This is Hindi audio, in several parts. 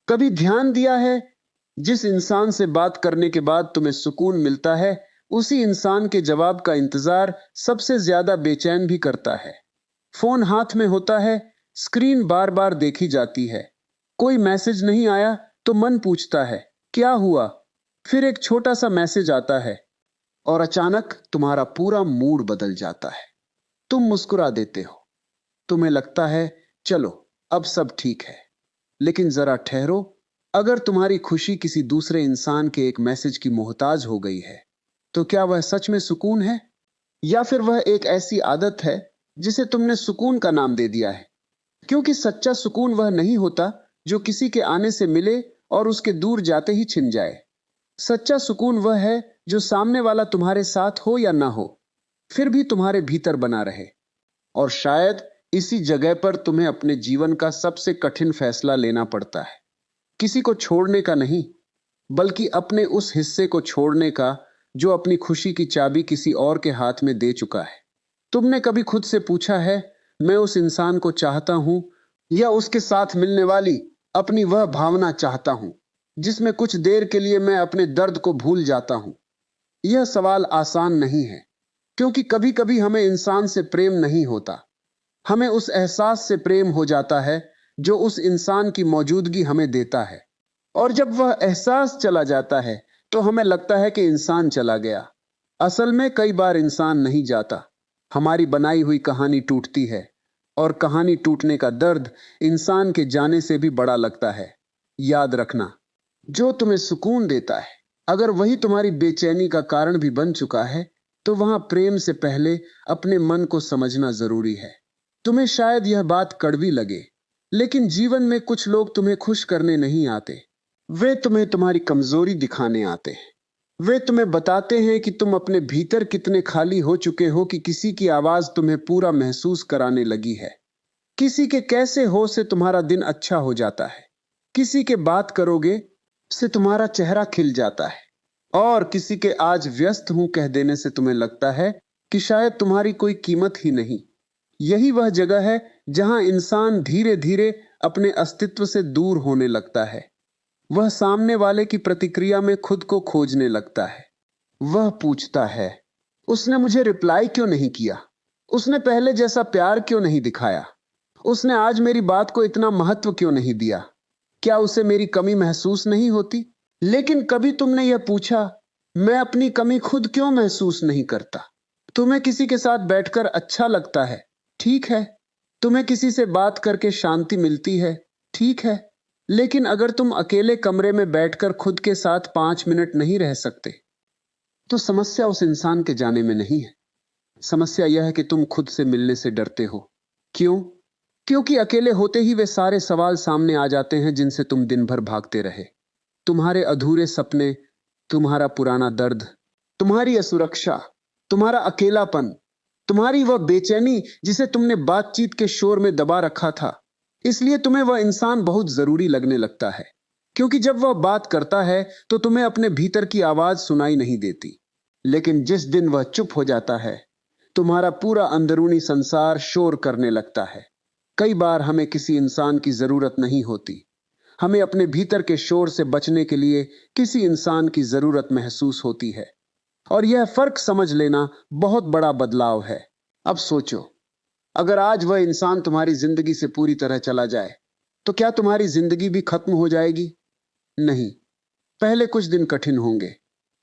कभी ध्यान दिया है, जिस इंसान से बात करने के बाद तुम्हें सुकून मिलता है, उसी इंसान के जवाब का इंतजार सबसे ज्यादा बेचैन भी करता है। फोन हाथ में होता है, स्क्रीन बार बार देखी जाती है। कोई मैसेज नहीं आया तो मन पूछता है, क्या हुआ? फिर एक छोटा सा मैसेज आता है और अचानक तुम्हारा पूरा मूड बदल जाता है। तुम मुस्कुरा देते हो। तुम्हें लगता है, चलो अब सब ठीक है। लेकिन जरा ठहरो, अगर तुम्हारी खुशी किसी दूसरे इंसान के एक मैसेज की मोहताज हो गई है, तो क्या वह सच में सुकून है? या फिर वह एक ऐसी आदत है जिसे तुमने सुकून का नाम दे दिया है? क्योंकि सच्चा सुकून वह नहीं होता जो किसी के आने से मिले और उसके दूर जाते ही छिन जाए। सच्चा सुकून वह है जो सामने वाला तुम्हारे साथ हो या ना हो, फिर भी तुम्हारे भीतर बना रहे। और शायद इसी जगह पर तुम्हें अपने जीवन का सबसे कठिन फैसला लेना पड़ता है। किसी को छोड़ने का नहीं, बल्कि अपने उस हिस्से को छोड़ने का जो अपनी खुशी की चाबी किसी और के हाथ में दे चुका है। तुमने कभी खुद से पूछा है, मैं उस इंसान को चाहता हूं या उसके साथ मिलने वाली अपनी वह भावना चाहता हूं जिसमें कुछ देर के लिए मैं अपने दर्द को भूल जाता हूं? यह सवाल आसान नहीं है, क्योंकि कभी कभी हमें इंसान से प्रेम नहीं होता, हमें उस एहसास से प्रेम हो जाता है जो उस इंसान की मौजूदगी हमें देता है। और जब वह एहसास चला जाता है तो हमें लगता है कि इंसान चला गया। असल में कई बार इंसान नहीं जाता, हमारी बनाई हुई कहानी टूटती है। और कहानी टूटने का दर्द इंसान के जाने से भी बड़ा लगता है। याद रखना, जो तुम्हें सुकून देता है, अगर वही तुम्हारी बेचैनी का कारण भी बन चुका है, तो वहां प्रेम से पहले अपने मन को समझना जरूरी है। तुम्हें शायद यह बात कड़वी लगे, लेकिन जीवन में कुछ लोग तुम्हें खुश करने नहीं आते। वे तुम्हें तुम्हारी कमजोरी दिखाने आते हैं। वे तुम्हें बताते हैं कि तुम अपने भीतर कितने खाली हो चुके हो कि किसी की आवाज तुम्हें पूरा महसूस कराने लगी है। किसी के कैसे हो से तुम्हारा दिन अच्छा हो जाता है। किसी के बात करोगे से तुम्हारा चेहरा खिल जाता है। और किसी के आज व्यस्त हूं कह देने से तुम्हें लगता है कि शायद तुम्हारी कोई कीमत ही नहीं। यही वह जगह है जहां इंसान धीरे धीरे अपने अस्तित्व से दूर होने लगता है। वह सामने वाले की प्रतिक्रिया में खुद को खोजने लगता है। वह पूछता है, उसने मुझे रिप्लाई क्यों नहीं किया? उसने पहले जैसा प्यार क्यों नहीं दिखाया? उसने आज मेरी बात को इतना महत्व क्यों नहीं दिया? क्या उसे मेरी कमी महसूस नहीं होती? लेकिन कभी तुमने यह पूछा, मैं अपनी कमी खुद क्यों महसूस नहीं करता? तुम्हें किसी के साथ बैठकर अच्छा लगता है, ठीक है। तुम्हें किसी से बात करके शांति मिलती है, ठीक है। लेकिन अगर तुम अकेले कमरे में बैठकर खुद के साथ 5 मिनट नहीं रह सकते, तो समस्या उस इंसान के जाने में नहीं है। समस्या यह है कि तुम खुद से मिलने से डरते हो। क्यों? क्योंकि अकेले होते ही वे सारे सवाल सामने आ जाते हैं जिनसे तुम दिन भर भागते रहे। तुम्हारे अधूरे सपने, तुम्हारा पुराना दर्द, तुम्हारी असुरक्षा, तुम्हारा अकेलापन, तुम्हारी वह बेचैनी जिसे तुमने बातचीत के शोर में दबा रखा था। इसलिए तुम्हें वह इंसान बहुत जरूरी लगने लगता है, क्योंकि जब वह बात करता है तो तुम्हें अपने भीतर की आवाज सुनाई नहीं देती। लेकिन जिस दिन वह चुप हो जाता है, तुम्हारा पूरा अंदरूनी संसार शोर करने लगता है। कई बार हमें किसी इंसान की जरूरत नहीं होती, हमें अपने भीतर के शोर से बचने के लिए किसी इंसान की जरूरत महसूस होती है। और यह फर्क समझ लेना बहुत बड़ा बदलाव है। अब सोचो, अगर आज वह इंसान तुम्हारी जिंदगी से पूरी तरह चला जाए, तो क्या तुम्हारी जिंदगी भी खत्म हो जाएगी? नहीं। पहले कुछ दिन कठिन होंगे।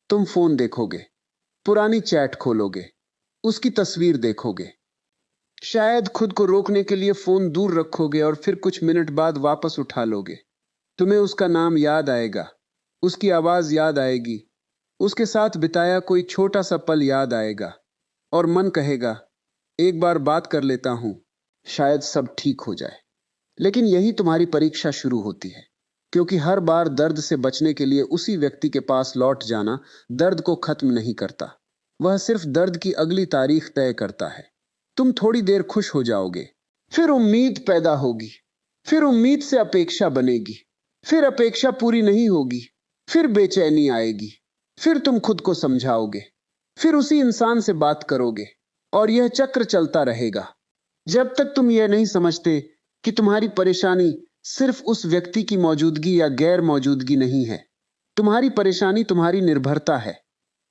तुम फोन देखोगे, पुरानी चैट खोलोगे, उसकी तस्वीर देखोगे, शायद खुद को रोकने के लिए फोन दूर रखोगे और फिर कुछ मिनट बाद वापस उठा लोगे। तुम्हें उसका नाम याद आएगा, उसकी आवाज याद आएगी, उसके साथ बिताया कोई छोटा सा पल याद आएगा। और मन कहेगा, एक बार बात कर लेता हूं, शायद सब ठीक हो जाए। लेकिन यही तुम्हारी परीक्षा शुरू होती है, क्योंकि हर बार दर्द से बचने के लिए उसी व्यक्ति के पास लौट जाना दर्द को खत्म नहीं करता। वह सिर्फ दर्द की अगली तारीख तय करता है। तुम थोड़ी देर खुश हो जाओगे, फिर उम्मीद पैदा होगी, फिर उम्मीद से अपेक्षा बनेगी, फिर अपेक्षा पूरी नहीं होगी, फिर बेचैनी आएगी, फिर तुम खुद को समझाओगे, फिर उसी इंसान से बात करोगे, और यह चक्र चलता रहेगा जब तक तुम यह नहीं समझते कि तुम्हारी परेशानी सिर्फ उस व्यक्ति की मौजूदगी या गैर मौजूदगी नहीं है। तुम्हारी परेशानी तुम्हारी निर्भरता है।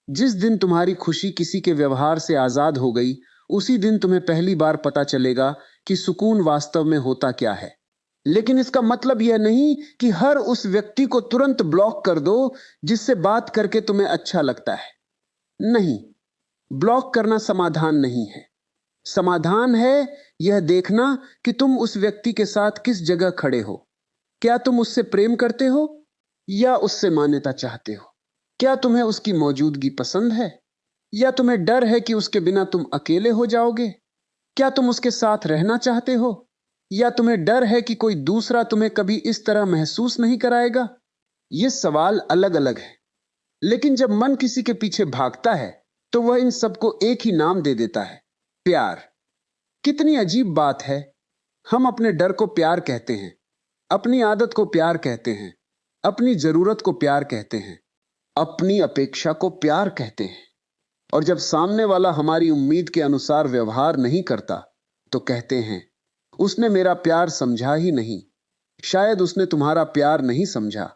जिस दिन तुम्हारी खुशी किसी के व्यवहार से आजाद हो गई, उसी दिन तुम्हें पहली बार पता चलेगा कि सुकून वास्तव में होता क्या है। लेकिन इसका मतलब यह नहीं कि हर उस व्यक्ति को तुरंत ब्लॉक कर दो जिससे बात करके तुम्हें अच्छा लगता है। नहीं, ब्लॉक करना समाधान नहीं है। समाधान है यह देखना कि तुम उस व्यक्ति के साथ किस जगह खड़े हो। क्या तुम उससे प्रेम करते हो या उससे मान्यता चाहते हो? क्या तुम्हें उसकी मौजूदगी पसंद है या तुम्हें डर है कि उसके बिना तुम अकेले हो जाओगे? क्या तुम उसके साथ रहना चाहते हो या तुम्हें डर है कि कोई दूसरा तुम्हें कभी इस तरह महसूस नहीं कराएगा? ये सवाल अलग अलग है, लेकिन जब मन किसी के पीछे भागता है तो वह इन सबको एक ही नाम दे देता है, प्यार। कितनी अजीब बात है। हम अपने डर को प्यार कहते हैं, अपनी आदत को प्यार कहते हैं, अपनी जरूरत को प्यार कहते हैं, अपनी अपेक्षा को प्यार कहते हैं। और जब सामने वाला हमारी उम्मीद के अनुसार व्यवहार नहीं करता तो कहते हैं, उसने मेरा प्यार समझा ही नहीं। शायद उसने तुम्हारा प्यार नहीं समझा,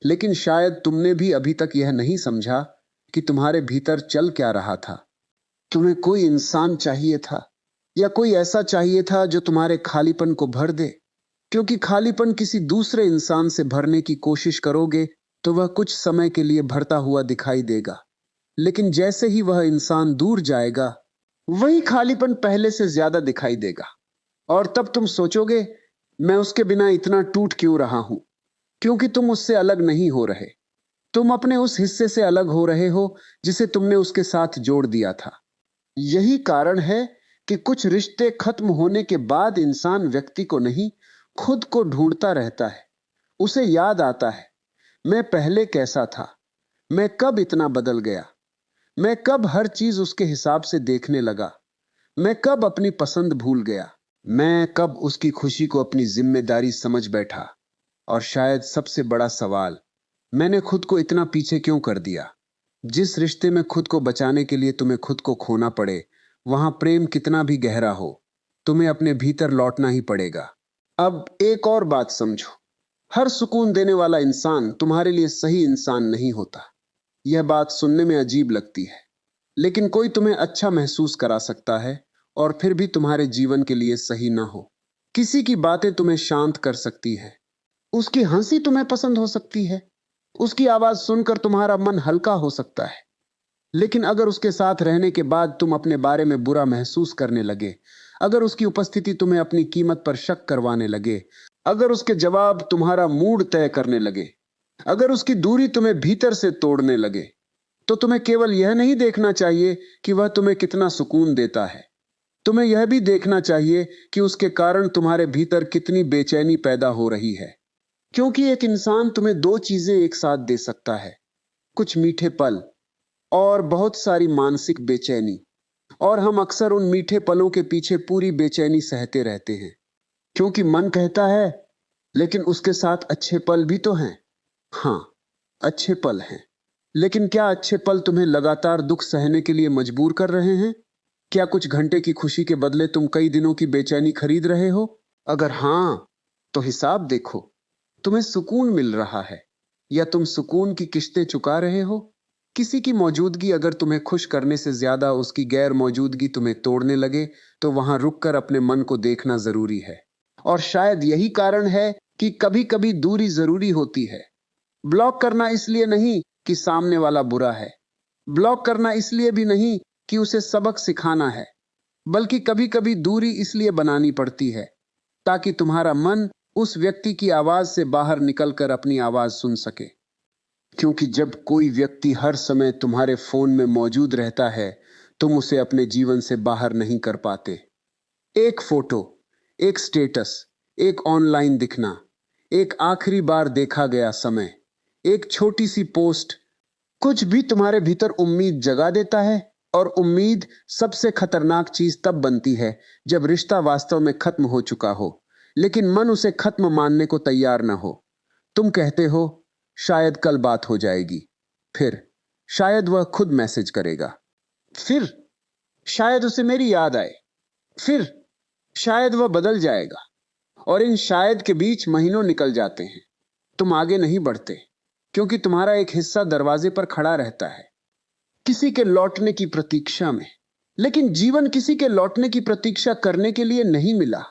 लेकिन शायद तुमने भी अभी तक यह नहीं समझा कि तुम्हारे भीतर चल क्या रहा था। तुम्हें कोई इंसान चाहिए था या कोई ऐसा चाहिए था जो तुम्हारे खालीपन को भर दे। क्योंकि खालीपन किसी दूसरे इंसान से भरने की कोशिश करोगे तो वह कुछ समय के लिए भरता हुआ दिखाई देगा, लेकिन जैसे ही वह इंसान दूर जाएगा, वही खालीपन पहले से ज्यादा दिखाई देगा। और तब तुम सोचोगे, मैं उसके बिना इतना टूट क्यों रहा हूं? क्योंकि तुम उससे अलग नहीं हो रहे। तुम अपने उस हिस्से से अलग हो रहे हो जिसे तुमने उसके साथ जोड़ दिया था। यही कारण है कि कुछ रिश्ते खत्म होने के बाद इंसान व्यक्ति को नहीं, खुद को ढूंढता रहता है। उसे याद आता है, मैं पहले कैसा था, मैं कब इतना बदल गया, मैं कब हर चीज उसके हिसाब से देखने लगा, मैं कब अपनी पसंद भूल गया, मैं कब उसकी खुशी को अपनी जिम्मेदारी समझ बैठा। और शायद सबसे बड़ा सवाल, मैंने खुद को इतना पीछे क्यों कर दिया? जिस रिश्ते में खुद को बचाने के लिए तुम्हें खुद को खोना पड़े, वहां प्रेम कितना भी गहरा हो, तुम्हें अपने भीतर लौटना ही पड़ेगा। अब एक और बात समझो, हर सुकून देने वाला इंसान तुम्हारे लिए सही इंसान नहीं होता। यह बात सुनने में अजीब लगती है, लेकिन कोई तुम्हें अच्छा महसूस करा सकता है और फिर भी तुम्हारे जीवन के लिए सही ना हो। किसी की बातें तुम्हें शांत कर सकती है, उसकी हंसी तुम्हें पसंद हो सकती है, उसकी आवाज सुनकर तुम्हारा मन हल्का हो सकता है। लेकिन अगर उसके साथ रहने के बाद तुम अपने बारे में बुरा महसूस करने लगे, अगर उसकी उपस्थिति तुम्हें अपनी कीमत पर शक करवाने लगे, अगर उसके जवाब तुम्हारा मूड तय करने लगे, अगर उसकी दूरी तुम्हें भीतर से तोड़ने लगे, तो तुम्हें केवल यह नहीं देखना चाहिए कि वह तुम्हें कितना सुकून देता है। तुम्हें यह भी देखना चाहिए कि उसके कारण तुम्हारे भीतर कितनी बेचैनी पैदा हो रही है। क्योंकि एक इंसान तुम्हें दो चीजें एक साथ दे सकता है, कुछ मीठे पल और बहुत सारी मानसिक बेचैनी। और हम अक्सर उन मीठे पलों के पीछे पूरी बेचैनी सहते रहते हैं, क्योंकि मन कहता है, लेकिन उसके साथ अच्छे पल भी तो हैं। हाँ, अच्छे पल हैं, लेकिन क्या अच्छे पल तुम्हें लगातार दुख सहने के लिए मजबूर कर रहे हैं? क्या कुछ घंटे की खुशी के बदले तुम कई दिनों की बेचैनी खरीद रहे हो? अगर हां, तो हिसाब देखो। तुम्हें सुकून मिल रहा है या तुम सुकून की किश्तें चुका रहे हो? किसी की मौजूदगी अगर तुम्हें खुश करने से ज्यादा उसकी गैर मौजूदगी तुम्हें तोड़ने लगे, तो वहां रुककर अपने मन को देखना जरूरी है। और शायद यही कारण है कि कभी कभी दूरी जरूरी होती है। ब्लॉक करना इसलिए नहीं कि सामने वाला बुरा है, ब्लॉक करना इसलिए भी नहीं कि उसे सबक सिखाना है, बल्कि कभी कभी दूरी इसलिए बनानी पड़ती है ताकि तुम्हारा मन उस व्यक्ति की आवाज से बाहर निकलकर अपनी आवाज सुन सके। क्योंकि जब कोई व्यक्ति हर समय तुम्हारे फोन में मौजूद रहता है, तुम उसे अपने जीवन से बाहर नहीं कर पाते। एक फोटो, एक स्टेटस, एक ऑनलाइन दिखना, एक आखिरी बार देखा गया समय, एक छोटी सी पोस्ट, कुछ भी तुम्हारे भीतर उम्मीद जगा देता है। और उम्मीद सबसे खतरनाक चीज तब बनती है जब रिश्ता वास्तव में खत्म हो चुका हो, लेकिन मन उसे खत्म मानने को तैयार ना हो। तुम कहते हो, शायद कल बात हो जाएगी, फिर शायद वह खुद मैसेज करेगा, फिर शायद उसे मेरी याद आए, फिर शायद वह बदल जाएगा। और इन शायद के बीच महीनों निकल जाते हैं। तुम आगे नहीं बढ़ते क्योंकि तुम्हारा एक हिस्सा दरवाजे पर खड़ा रहता है, किसी के लौटने की प्रतीक्षा में। लेकिन जीवन किसी के लौटने की प्रतीक्षा करने के लिए नहीं मिला।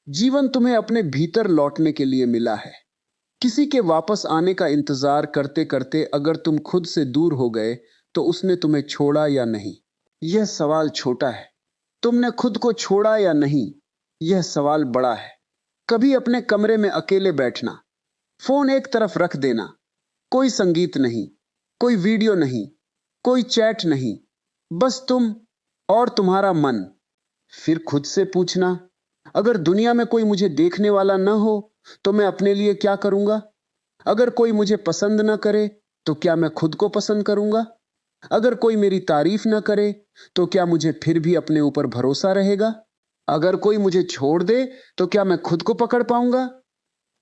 जीवन तुम्हें अपने भीतर लौटने के लिए मिला है। किसी के वापस आने का इंतजार करते करते अगर तुम खुद से दूर हो गए तो उसने तुम्हें छोड़ा या नहीं, यह सवाल छोटा है। तुमने खुद को छोड़ा या नहीं, यह सवाल बड़ा है। कभी अपने कमरे में अकेले बैठना, फोन एक तरफ रख देना, कोई संगीत नहीं, कोई वीडियो नहीं, कोई चैट नहीं, बस तुम और तुम्हारा मन। फिर खुद से पूछना, अगर दुनिया में कोई मुझे देखने वाला न हो तो मैं अपने लिए क्या करूंगा? अगर कोई मुझे पसंद न करे तो क्या मैं खुद को पसंद करूंगा? अगर कोई मेरी तारीफ न करे तो क्या मुझे फिर भी अपने ऊपर भरोसा रहेगा? अगर कोई मुझे छोड़ दे तो क्या मैं खुद को पकड़ पाऊंगा?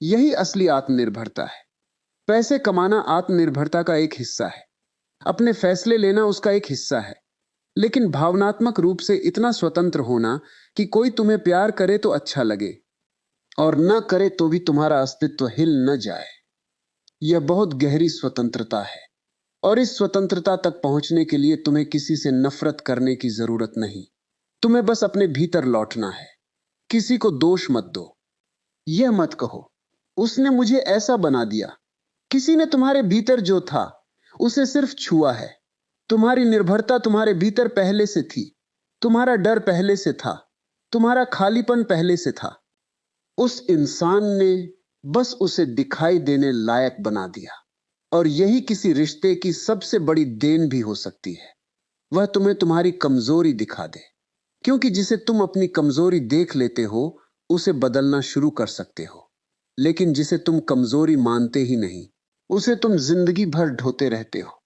यही असली आत्मनिर्भरता है। पैसे कमाना आत्मनिर्भरता का एक हिस्सा है, अपने फैसले लेना उसका एक हिस्सा है, लेकिन भावनात्मक रूप से इतना स्वतंत्र होना कि कोई तुम्हें प्यार करे तो अच्छा लगे और न करे तो भी तुम्हारा अस्तित्व हिल न जाए, यह बहुत गहरी स्वतंत्रता है। और इस स्वतंत्रता तक पहुंचने के लिए तुम्हें किसी से नफरत करने की जरूरत नहीं। तुम्हें बस अपने भीतर लौटना है। किसी को दोष मत दो। यह मत कहो, उसने मुझे ऐसा बना दिया। किसी ने तुम्हारे भीतर जो था उसे सिर्फ छुआ है। तुम्हारी निर्भरता तुम्हारे भीतर पहले से थी। तुम्हारा डर पहले से था। तुम्हारा खालीपन पहले से था। उस इंसान ने बस उसे दिखाई देने लायक बना दिया। और यही किसी रिश्ते की सबसे बड़ी देन भी हो सकती है। वह तुम्हें तुम्हारी कमजोरी दिखा दे, क्योंकि जिसे तुम अपनी कमजोरी देख लेते हो उसे बदलना शुरू कर सकते हो। लेकिन जिसे तुम कमजोरी मानते ही नहीं, उसे तुम जिंदगी भर ढोते रहते हो।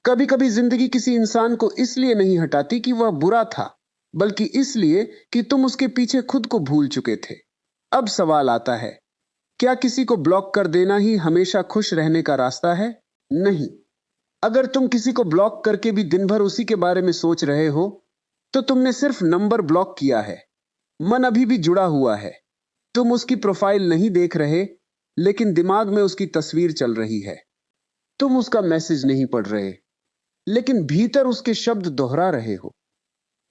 कभी कभी जिंदगी किसी इंसान को इसलिए नहीं हटाती कि वह बुरा था, बल्कि इसलिए कि तुम उसके पीछे खुद को भूल चुके थे। अब सवाल आता है, क्या किसी को ब्लॉक कर देना ही हमेशा खुश रहने का रास्ता है? नहीं। अगर तुम किसी को ब्लॉक करके भी दिन भर उसी के बारे में सोच रहे हो तो तुमने सिर्फ नंबर ब्लॉक किया है। मन अभी भी जुड़ा हुआ है। तुम उसकी प्रोफाइल नहीं देख रहे, लेकिन दिमाग में उसकी तस्वीर चल रही है। तुम उसका मैसेज नहीं पढ़ रहे, लेकिन भीतर उसके शब्द दोहरा रहे हो।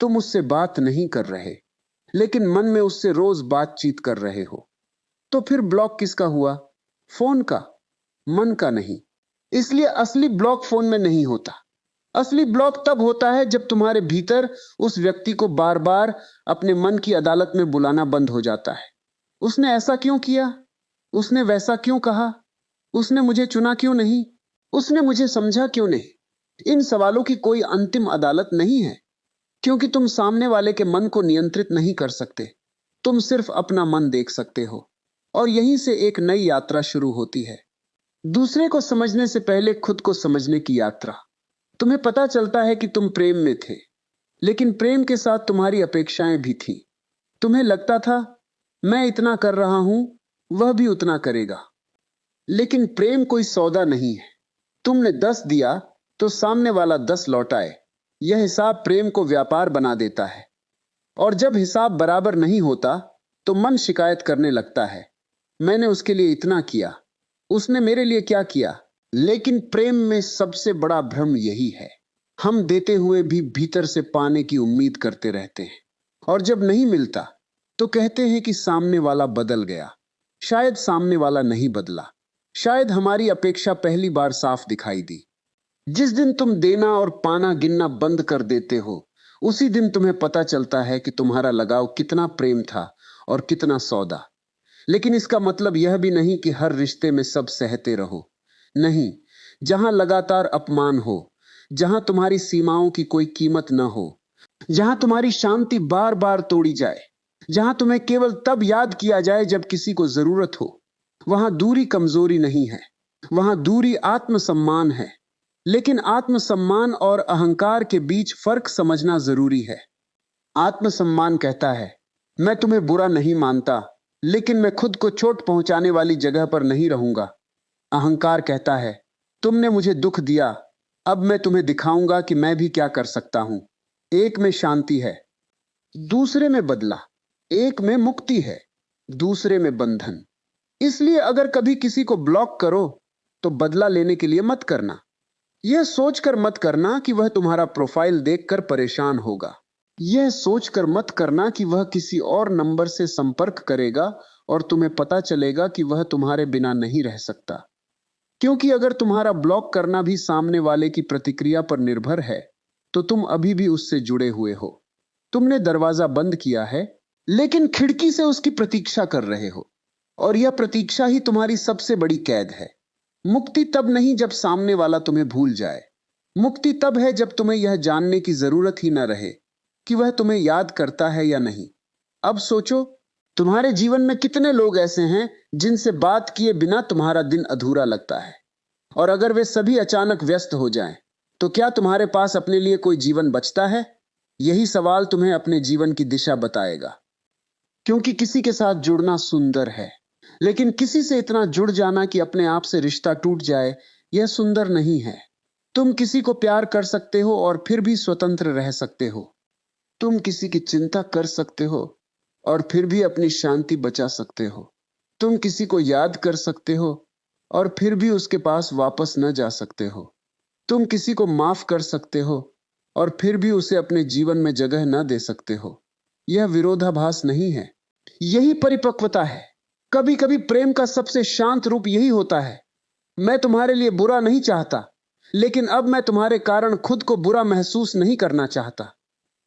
तुम उससे बात नहीं कर रहे, लेकिन मन में उससे रोज बातचीत कर रहे हो। तो फिर ब्लॉक किसका हुआ? फोन का, मन का नहीं। इसलिए असली ब्लॉक फोन में नहीं होता। असली ब्लॉक तब होता है जब तुम्हारे भीतर उस व्यक्ति को बार बार अपने मन की अदालत में बुलाना बंद हो जाता है। उसने ऐसा क्यों किया? उसने वैसा क्यों कहा? उसने मुझे चुना क्यों नहीं? उसने मुझे समझा क्यों नहीं? इन सवालों की कोई अंतिम अदालत नहीं है, क्योंकि तुम सामने वाले के मन को नियंत्रित नहीं कर सकते। तुम सिर्फ अपना मन देख सकते हो, और यहीं से एक नई यात्रा शुरू होती है। दूसरे को समझने से पहले खुद को समझने की यात्रा। तुम्हें पता चलता है कि तुम प्रेम में थे, लेकिन प्रेम के साथ तुम्हारी अपेक्षाएं भी थी। तुम्हें लगता था, मैं इतना कर रहा हूं, वह भी उतना करेगा। लेकिन प्रेम कोई सौदा नहीं है। तुमने 10 दिया तो सामने वाला 10 लौटाए। यह हिसाब प्रेम को व्यापार बना देता है। और जब हिसाब बराबर नहीं होता तो मन शिकायत करने लगता है, मैंने उसके लिए इतना किया, उसने मेरे लिए क्या किया? लेकिन प्रेम में सबसे बड़ा भ्रम यही है, हम देते हुए भी भीतर से पाने की उम्मीद करते रहते हैं, और जब नहीं मिलता तो कहते हैं कि सामने वाला बदल गया। शायद सामने वाला नहीं बदला, शायद हमारी अपेक्षा पहली बार साफ दिखाई दी। जिस दिन तुम देना और पाना गिनना बंद कर देते हो, उसी दिन तुम्हें पता चलता है कि तुम्हारा लगाव कितना प्रेम था और कितना सौदा। लेकिन इसका मतलब यह भी नहीं कि हर रिश्ते में सब सहते रहो। नहीं, जहां लगातार अपमान हो, जहां तुम्हारी सीमाओं की कोई कीमत न हो, जहां तुम्हारी शांति बार बार तोड़ी जाए, जहां तुम्हें केवल तब याद किया जाए जब किसी को जरूरत हो, वहां दूरी कमजोरी नहीं है, वहां दूरी आत्मसम्मान है। लेकिन आत्मसम्मान और अहंकार के बीच फर्क समझना जरूरी है। आत्मसम्मान कहता है, मैं तुम्हें बुरा नहीं मानता, लेकिन मैं खुद को चोट पहुंचाने वाली जगह पर नहीं रहूंगा। अहंकार कहता है, तुमने मुझे दुख दिया, अब मैं तुम्हें दिखाऊंगा कि मैं भी क्या कर सकता हूं। एक में शांति है, दूसरे में बदला, एक में मुक्ति है। दूसरे में बंधन। इसलिए अगर कभी किसी को ब्लॉक करो तो बदला लेने के लिए मत करना। यह सोचकर मत करना कि वह तुम्हारा प्रोफाइल देखकर परेशान होगा। यह सोचकर मत करना कि वह किसी और नंबर से संपर्क करेगा और तुम्हें पता चलेगा कि वह तुम्हारे बिना नहीं रह सकता। क्योंकि अगर तुम्हारा ब्लॉक करना भी सामने वाले की प्रतिक्रिया पर निर्भर है, तो तुम अभी भी उससे जुड़े हुए हो। तुमने दरवाजा बंद किया है, लेकिन खिड़की से उसकी प्रतीक्षा कर रहे हो, और यह प्रतीक्षा ही तुम्हारी सबसे बड़ी कैद है। मुक्ति तब नहीं जब सामने वाला तुम्हें भूल जाए। मुक्ति तब है जब तुम्हें यह जानने की जरूरत ही न रहे कि वह तुम्हें याद करता है या नहीं। अब सोचो, तुम्हारे जीवन में कितने लोग ऐसे हैं जिनसे बात किए बिना तुम्हारा दिन अधूरा लगता है, और अगर वे सभी अचानक व्यस्त हो जाएं, तो क्या तुम्हारे पास अपने लिए कोई जीवन बचता है? यही सवाल तुम्हें अपने जीवन की दिशा बताएगा। क्योंकि किसी के साथ जुड़ना सुंदर है, लेकिन किसी से इतना जुड़ जाना कि अपने आप से रिश्ता टूट जाए, यह सुंदर नहीं है। तुम किसी को प्यार कर सकते हो और फिर भी स्वतंत्र रह सकते हो। तुम किसी की चिंता कर सकते हो और फिर भी अपनी शांति बचा सकते हो। तुम किसी को याद कर सकते हो और फिर भी उसके पास वापस न जा सकते हो। तुम किसी को माफ कर सकते हो और फिर भी उसे अपने जीवन में जगह न दे सकते हो। यह विरोधाभास नहीं है, यही परिपक्वता है। कभी कभी प्रेम का सबसे शांत रूप यही होता है, मैं तुम्हारे लिए बुरा नहीं चाहता, लेकिन अब मैं तुम्हारे कारण खुद को बुरा महसूस नहीं करना चाहता।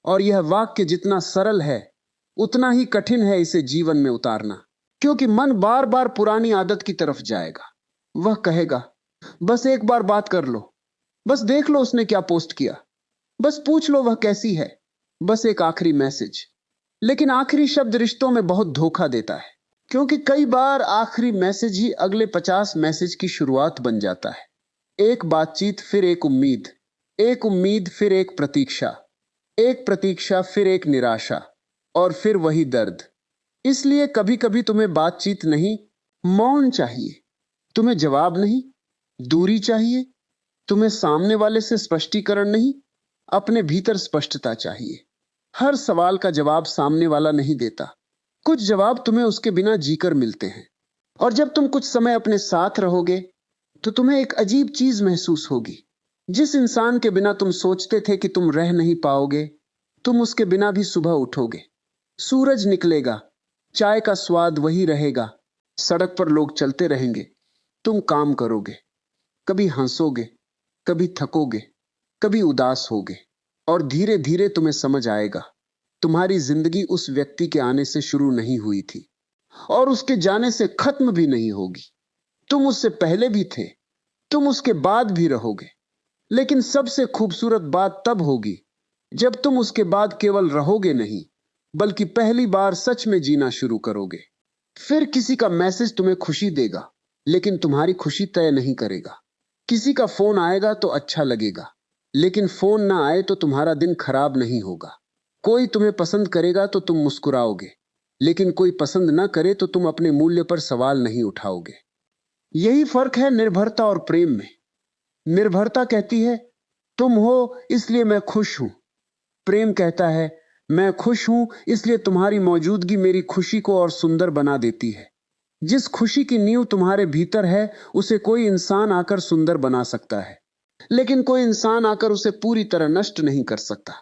और यह वाक्य जितना सरल है, उतना ही कठिन है इसे जीवन में उतारना। क्योंकि मन बार बार पुरानी आदत की तरफ जाएगा। वह कहेगा, बस एक बार बात कर लो, बस देख लो उसने क्या पोस्ट किया, बस पूछ लो वह कैसी है, बस एक आखिरी मैसेज। लेकिन आखिरी शब्द रिश्तों में बहुत धोखा देता है, क्योंकि कई बार आखिरी मैसेज ही अगले 50 मैसेज की शुरुआत बन जाता है। एक बातचीत, फिर एक उम्मीद, एक उम्मीद फिर एक प्रतीक्षा, एक प्रतीक्षा फिर एक निराशा, और फिर वही दर्द। इसलिए कभी कभी तुम्हें बातचीत नहीं, मौन चाहिए। तुम्हें जवाब नहीं, दूरी चाहिए। तुम्हें सामने वाले से स्पष्टीकरण नहीं, अपने भीतर स्पष्टता चाहिए। हर सवाल का जवाब सामने वाला नहीं देता। कुछ जवाब तुम्हें उसके बिना जीकर मिलते हैं। और जब तुम कुछ समय अपने साथ रहोगे, तो तुम्हें एक अजीब चीज महसूस होगी। जिस इंसान के बिना तुम सोचते थे कि तुम रह नहीं पाओगे, तुम उसके बिना भी सुबह उठोगे। सूरज निकलेगा, चाय का स्वाद वही रहेगा, सड़क पर लोग चलते रहेंगे, तुम काम करोगे, कभी हंसोगे, कभी थकोगे, कभी उदास होगे, और धीरे धीरे तुम्हें समझ आएगा, तुम्हारी जिंदगी उस व्यक्ति के आने से शुरू नहीं हुई थी और उसके जाने से खत्म भी नहीं होगी। तुम उससे पहले भी थे, तुम उसके बाद भी रहोगे। लेकिन सबसे खूबसूरत बात तब होगी जब तुम उसके बाद केवल रहोगे नहीं, बल्कि पहली बार सच में जीना शुरू करोगे। फिर किसी का मैसेज तुम्हें खुशी देगा, लेकिन तुम्हारी खुशी तय नहीं करेगा। किसी का फोन आएगा तो अच्छा लगेगा, लेकिन फोन ना आए तो तुम्हारा दिन खराब नहीं होगा। कोई तुम्हें पसंद करेगा तो तुम मुस्कुराओगे, लेकिन कोई पसंद ना करे तो तुम अपने मूल्य पर सवाल नहीं उठाओगे। यही फर्क है निर्भरता और प्रेम में। निर्भरता कहती है तुम हो इसलिए मैं खुश हूं। प्रेम कहता है मैं खुश हूं इसलिए तुम्हारी मौजूदगी मेरी खुशी को और सुंदर बना देती है। जिस खुशी की नींव तुम्हारे भीतर है, उसे कोई इंसान आकर सुंदर बना सकता है, लेकिन कोई इंसान आकर उसे पूरी तरह नष्ट नहीं कर सकता।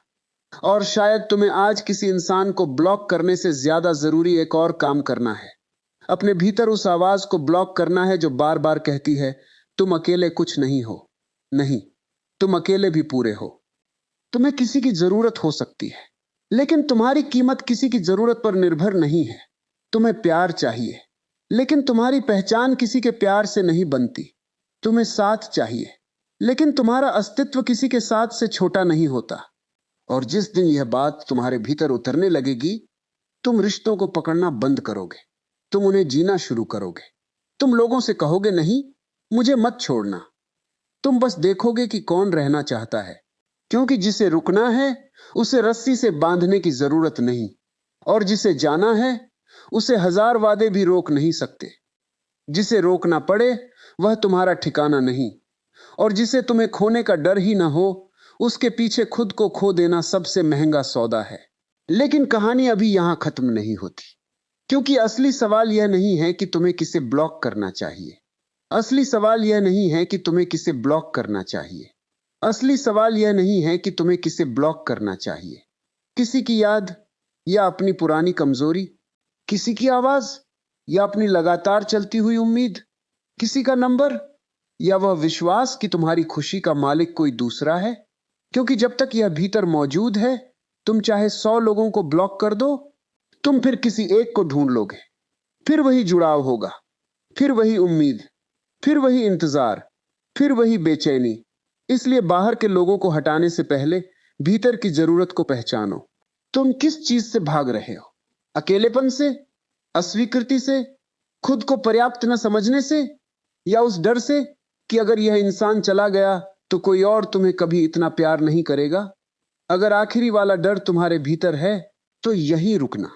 और शायद तुम्हें आज किसी इंसान को ब्लॉक करने से ज्यादा जरूरी एक और काम करना है। अपने भीतर उस आवाज को ब्लॉक करना है जो बार बार कहती है तुम अकेले कुछ नहीं हो। नहीं, तुम अकेले भी पूरे हो। तुम्हें किसी की जरूरत हो सकती है, लेकिन तुम्हारी कीमत किसी की जरूरत पर निर्भर नहीं है। तुम्हें प्यार चाहिए, लेकिन तुम्हारी पहचान किसी के प्यार से नहीं बनती। तुम्हें साथ चाहिए, लेकिन तुम्हारा अस्तित्व किसी के साथ से छोटा नहीं होता। और जिस दिन यह बात तुम्हारे भीतर उतरने लगेगी, तुम रिश्तों को पकड़ना बंद करोगे, तुम उन्हें जीना शुरू करोगे। तुम लोगों से कहोगे नहीं, मुझे मत छोड़ना। तुम बस देखोगे कि कौन रहना चाहता है, क्योंकि जिसे रुकना है उसे रस्सी से बांधने की जरूरत नहीं, और जिसे जाना है उसे 1000 वादे भी रोक नहीं सकते। जिसे रोकना पड़े वह तुम्हारा ठिकाना नहीं, और जिसे तुम्हें खोने का डर ही ना हो, उसके पीछे खुद को खो देना सबसे महंगा सौदा है। लेकिन कहानी अभी यहां खत्म नहीं होती, क्योंकि असली सवाल यह नहीं है कि तुम्हें किसे ब्लॉक करना चाहिए। असली सवाल यह नहीं है कि तुम्हें किसे ब्लॉक करना चाहिए। असली सवाल यह नहीं है कि तुम्हें किसे ब्लॉक करना चाहिए। किसी की याद या अपनी पुरानी कमजोरी, किसी की आवाज या अपनी लगातार चलती हुई उम्मीद, किसी का नंबर या वह विश्वास कि तुम्हारी खुशी का मालिक कोई दूसरा है। क्योंकि जब तक यह भीतर मौजूद है, तुम चाहे 100 लोगों को ब्लॉक कर दो, तुम फिर किसी एक को ढूंढ लोगे। फिर वही जुड़ाव होगा, फिर वही उम्मीद, फिर वही इंतजार, फिर वही बेचैनी। इसलिए बाहर के लोगों को हटाने से पहले भीतर की जरूरत को पहचानो। तुम किस चीज से भाग रहे हो? अकेलेपन से, अस्वीकृति से, खुद को पर्याप्त न समझने से, या उस डर से कि अगर यह इंसान चला गया तो कोई और तुम्हें कभी इतना प्यार नहीं करेगा? अगर आखिरी वाला डर तुम्हारे भीतर है तो यही रुकना,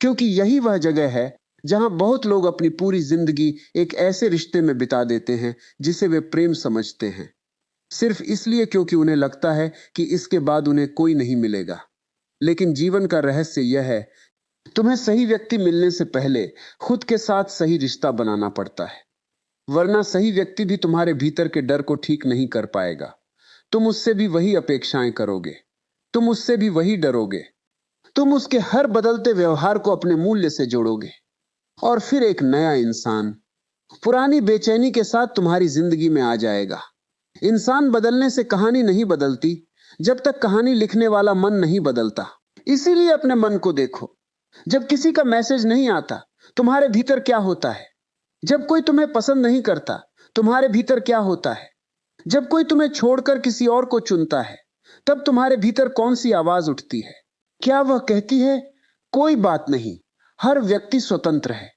क्योंकि यही वह जगह है जहां बहुत लोग अपनी पूरी जिंदगी एक ऐसे रिश्ते में बिता देते हैं जिसे वे प्रेम समझते हैं, सिर्फ इसलिए क्योंकि उन्हें लगता है कि इसके बाद उन्हें कोई नहीं मिलेगा। लेकिन जीवन का रहस्य यह है, तुम्हें सही व्यक्ति मिलने से पहले खुद के साथ सही रिश्ता बनाना पड़ता है, वरना सही व्यक्ति भी तुम्हारे भीतर के डर को ठीक नहीं कर पाएगा। तुम उससे भी वही अपेक्षाएं करोगे, तुम उससे भी वही डरोगे, तुम उसके हर बदलते व्यवहार को अपने मूल्य से जोड़ोगे, और फिर एक नया इंसान पुरानी बेचैनी के साथ तुम्हारी जिंदगी में आ जाएगा। इंसान बदलने से कहानी नहीं बदलती जब तक कहानी लिखने वाला मन नहीं बदलता। इसीलिए अपने मन को देखो। जब किसी का मैसेज नहीं आता, तुम्हारे भीतर क्या होता है? जब कोई तुम्हें पसंद नहीं करता, तुम्हारे भीतर क्या होता है? जब कोई तुम्हें छोड़कर किसी और को चुनता है, तब तुम्हारे भीतर कौन सी आवाज उठती है? क्या वह कहती है कोई बात नहीं, हर व्यक्ति स्वतंत्र है,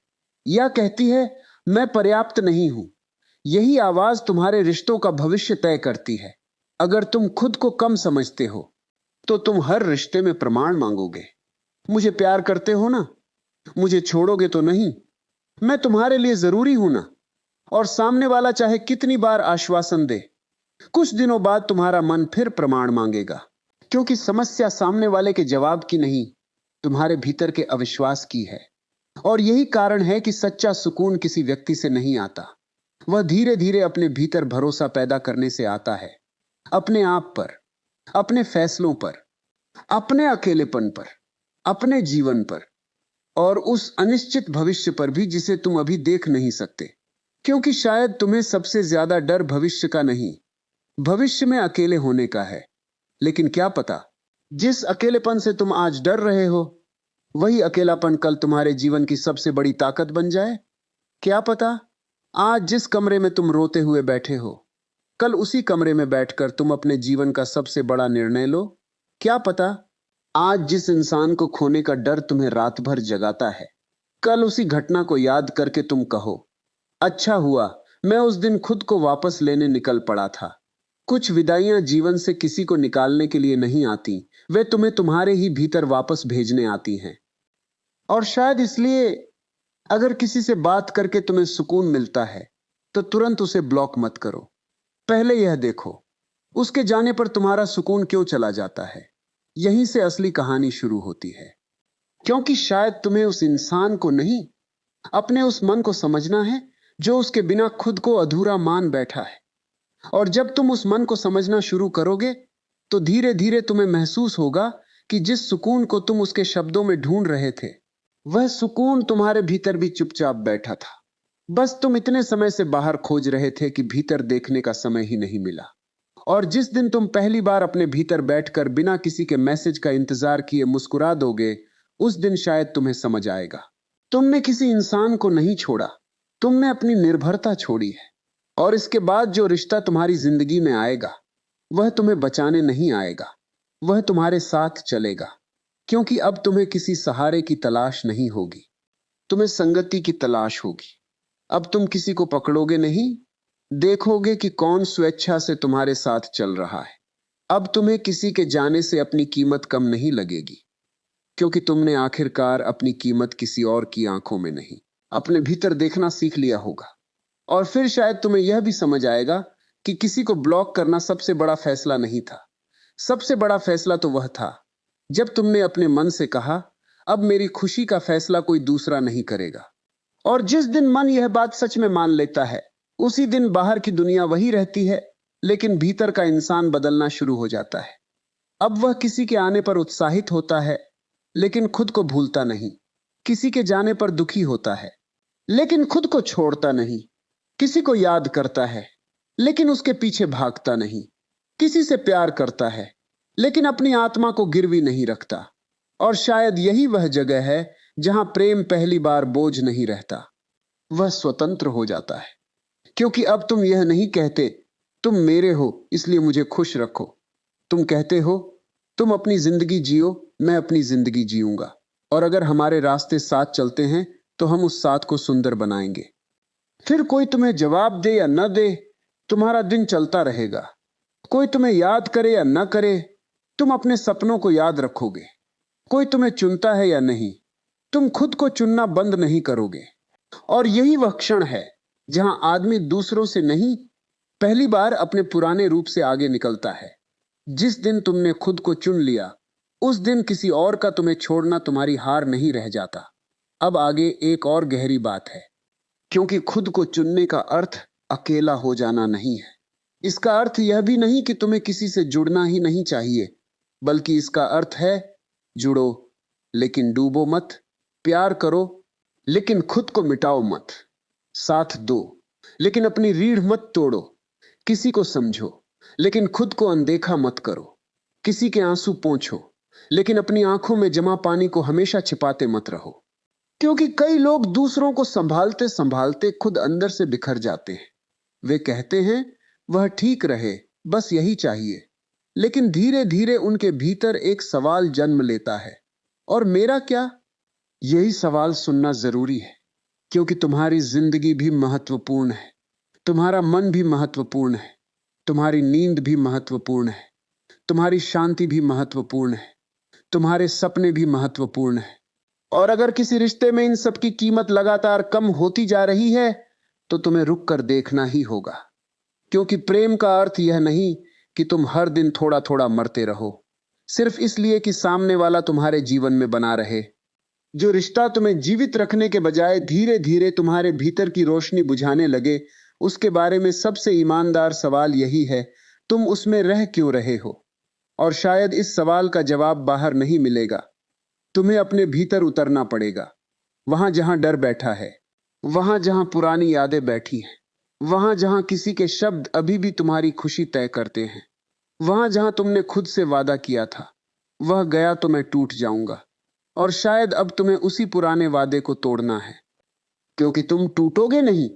या कहती है मैं पर्याप्त नहीं हूं? यही आवाज तुम्हारे रिश्तों का भविष्य तय करती है। अगर तुम खुद को कम समझते हो तो तुम हर रिश्ते में प्रमाण मांगोगे। मुझे प्यार करते हो ना? मुझे छोड़ोगे तो नहीं? मैं तुम्हारे लिए जरूरी हूं ना? और सामने वाला चाहे कितनी बार आश्वासन दे, कुछ दिनों बाद तुम्हारा मन फिर प्रमाण मांगेगा, क्योंकि समस्या सामने वाले के जवाब की नहीं, तुम्हारे भीतर के अविश्वास की है। और यही कारण है कि सच्चा सुकून किसी व्यक्ति से नहीं आता, वह धीरे धीरे अपने भीतर भरोसा पैदा करने से आता है। अपने आप पर, अपने फैसलों पर, अपने अकेलेपन पर, अपने जीवन पर, और उस अनिश्चित भविष्य पर भी जिसे तुम अभी देख नहीं सकते। क्योंकि शायद तुम्हें सबसे ज्यादा डर भविष्य का नहीं, भविष्य में अकेले होने का है। लेकिन क्या पता, जिस अकेलेपन से तुम आज डर रहे हो, वही अकेलापन कल तुम्हारे जीवन की सबसे बड़ी ताकत बन जाए। क्या पता, आज जिस कमरे में तुम रोते हुए बैठे हो, कल उसी कमरे में बैठकर तुम अपने जीवन का सबसे बड़ा निर्णय लो। क्या पता, आज जिस इंसान को खोने का डर तुम्हें रात भर जगाता है, कल उसी घटना को याद करके तुम कहो, अच्छा हुआ मैं उस दिन खुद को वापस लेने निकल पड़ा था। कुछ विदाइयां जीवन से किसी को निकालने के लिए नहीं आती, वे तुम्हें तुम्हारे ही भीतर वापस भेजने आती हैं। और शायद इसलिए अगर किसी से बात करके तुम्हें सुकून मिलता है तो तुरंत उसे ब्लॉक मत करो। पहले यह देखो, उसके जाने पर तुम्हारा सुकून क्यों चला जाता है। यहीं से असली कहानी शुरू होती है। क्योंकि शायद तुम्हें उस इंसान को नहीं, अपने उस मन को समझना है जो उसके बिना खुद को अधूरा मान बैठा है। और जब तुम उस मन को समझना शुरू करोगे तो धीरे धीरे तुम्हें महसूस होगा कि जिस सुकून को तुम उसके शब्दों में ढूंढ रहे थे, वह सुकून तुम्हारे भीतर भी चुपचाप बैठा था। बस तुम इतने समय से बाहर खोज रहे थे कि भीतर देखने का समय ही नहीं मिला। और जिस दिन तुम पहली बार अपने भीतर बैठकर बिना किसी के मैसेज का इंतजार किए मुस्कुरा दोगे, उस दिन शायद तुम्हें समझ आएगा, तुमने किसी इंसान को नहीं छोड़ा, तुमने अपनी निर्भरता छोड़ी है। और इसके बाद जो रिश्ता तुम्हारी जिंदगी में आएगा, वह तुम्हें बचाने नहीं आएगा, वह तुम्हारे साथ चलेगा। क्योंकि अब तुम्हें किसी सहारे की तलाश नहीं होगी, तुम्हें संगति की तलाश होगी। अब तुम किसी को पकड़ोगे नहीं, देखोगे कि कौन स्वेच्छा से तुम्हारे साथ चल रहा है। अब तुम्हें किसी के जाने से अपनी कीमत कम नहीं लगेगी, क्योंकि तुमने आखिरकार अपनी कीमत किसी और की आंखों में नहीं, अपने भीतर देखना सीख लिया होगा। और फिर शायद तुम्हें यह भी समझ आएगा कि किसी को ब्लॉक करना सबसे बड़ा फैसला नहीं था। सबसे बड़ा फैसला तो वह था जब तुमने अपने मन से कहा, अब मेरी खुशी का फैसला कोई दूसरा नहीं करेगा। और जिस दिन मन यह बात सच में मान लेता है, उसी दिन बाहर की दुनिया वही रहती है, लेकिन भीतर का इंसान बदलना शुरू हो जाता है। अब वह किसी के आने पर उत्साहित होता है, लेकिन खुद को भूलता नहीं। किसी के जाने पर दुखी होता है, लेकिन खुद को छोड़ता नहीं। किसी को याद करता है, लेकिन उसके पीछे भागता नहीं। किसी से प्यार करता है, लेकिन अपनी आत्मा को गिरवी नहीं रखता। और शायद यही वह जगह है जहां प्रेम पहली बार बोझ नहीं रहता, वह स्वतंत्र हो जाता है। क्योंकि अब तुम यह नहीं कहते, तुम मेरे हो इसलिए मुझे खुश रखो। तुम कहते हो, तुम अपनी जिंदगी जियो, मैं अपनी जिंदगी जीऊंगा। और अगर हमारे रास्ते साथ चलते हैं तो हम उस साथ को सुंदर बनाएंगे। फिर कोई तुम्हें जवाब दे या न दे, तुम्हारा दिन चलता रहेगा। कोई तुम्हें याद करे या न करे, तुम अपने सपनों को याद रखोगे। कोई तुम्हें चुनता है या नहीं, तुम खुद को चुनना बंद नहीं करोगे। और यही वह क्षण है जहां आदमी दूसरों से नहीं, पहली बार अपने पुराने रूप से आगे निकलता है। जिस दिन तुमने खुद को चुन लिया, उस दिन किसी और का तुम्हें छोड़ना तुम्हारी हार नहीं रह जाता। अब आगे एक और गहरी बात है, क्योंकि खुद को चुनने का अर्थ अकेला हो जाना नहीं है। इसका अर्थ यह भी नहीं कि तुम्हें किसी से जुड़ना ही नहीं चाहिए, बल्कि इसका अर्थ है जुड़ो, लेकिन डूबो मत। प्यार करो, लेकिन खुद को मिटाओ मत। साथ दो, लेकिन अपनी रीढ़ मत तोड़ो। किसी को समझो, लेकिन खुद को अनदेखा मत करो। किसी के आंसू पोंछो, लेकिन अपनी आंखों में जमा पानी को हमेशा छिपाते मत रहो। क्योंकि कई लोग दूसरों को संभालते संभालते खुद अंदर से बिखर जाते हैं। वे कहते हैं वह ठीक रहे, बस यही चाहिए। लेकिन धीरे धीरे उनके भीतर एक सवाल जन्म लेता है, और मेरा क्या? यही सवाल सुनना जरूरी है, क्योंकि तुम्हारी जिंदगी भी महत्वपूर्ण है, तुम्हारा मन भी महत्वपूर्ण है, तुम्हारी नींद भी महत्वपूर्ण है, तुम्हारी शांति भी महत्वपूर्ण है, तुम्हारे सपने भी महत्वपूर्ण है। और अगर किसी रिश्ते में इन सब की कीमत लगातार कम होती जा रही है, तो तुम्हें रुक कर देखना ही होगा। क्योंकि प्रेम का अर्थ यह नहीं कि तुम हर दिन थोड़ा थोड़ा मरते रहो, सिर्फ इसलिए कि सामने वाला तुम्हारे जीवन में बना रहे। जो रिश्ता तुम्हें जीवित रखने के बजाय धीरे धीरे तुम्हारे भीतर की रोशनी बुझाने लगे, उसके बारे में सबसे ईमानदार सवाल यही है, तुम उसमें रह क्यों रहे हो? और शायद इस सवाल का जवाब बाहर नहीं मिलेगा। तुम्हें अपने भीतर उतरना पड़ेगा, वहां जहां डर बैठा है, वहां जहां पुरानी यादें बैठी हैं, वहां जहां किसी के शब्द अभी भी तुम्हारी खुशी तय करते हैं, वहां जहां तुमने खुद से वादा किया था, वह गया तो मैं टूट जाऊंगा। और शायद अब तुम्हें उसी पुराने वादे को तोड़ना है, क्योंकि तुम टूटोगे नहीं,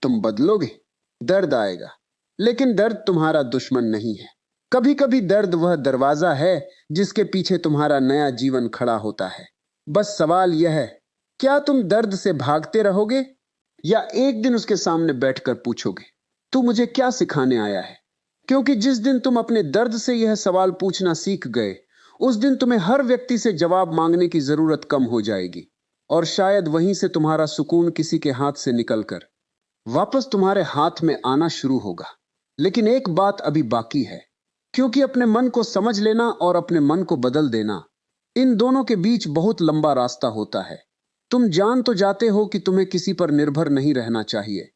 तुम बदलोगे। दर्द आएगा, लेकिन दर्द तुम्हारा दुश्मन नहीं है। कभी कभी दर्द वह दरवाजा है जिसके पीछे तुम्हारा नया जीवन खड़ा होता है। बस सवाल यह है, क्या तुम दर्द से भागते रहोगे, या एक दिन उसके सामने बैठकर पूछोगे, तू मुझे क्या सिखाने आया है? क्योंकि जिस दिन तुम अपने दर्द से यह सवाल पूछना सीख गए, उस दिन तुम्हें हर व्यक्ति से जवाब मांगने की जरूरत कम हो जाएगी। और शायद वहीं से तुम्हारा सुकून किसी के हाथ से निकलकर वापस तुम्हारे हाथ में आना शुरू होगा। लेकिन एक बात अभी बाकी है, क्योंकि अपने मन को समझ लेना और अपने मन को बदल देना, इन दोनों के बीच बहुत लंबा रास्ता होता है। तुम जान तो जाते हो कि तुम्हें किसी पर निर्भर नहीं रहना चाहिए,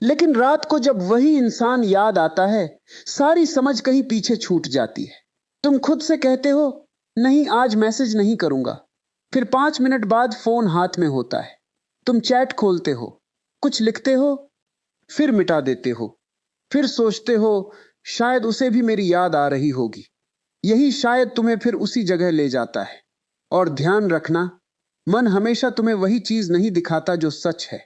लेकिन रात को जब वही इंसान याद आता है, सारी समझ कहीं पीछे छूट जाती है। तुम खुद से कहते हो, नहीं आज मैसेज नहीं करूंगा। फिर 5 मिनट बाद फोन हाथ में होता है। तुम चैट खोलते हो, कुछ लिखते हो, फिर मिटा देते हो। फिर सोचते हो शायद उसे भी मेरी याद आ रही होगी। यही शायद तुम्हें फिर उसी जगह ले जाता है। और ध्यान रखना, मन हमेशा तुम्हें वही चीज नहीं दिखाता जो सच है।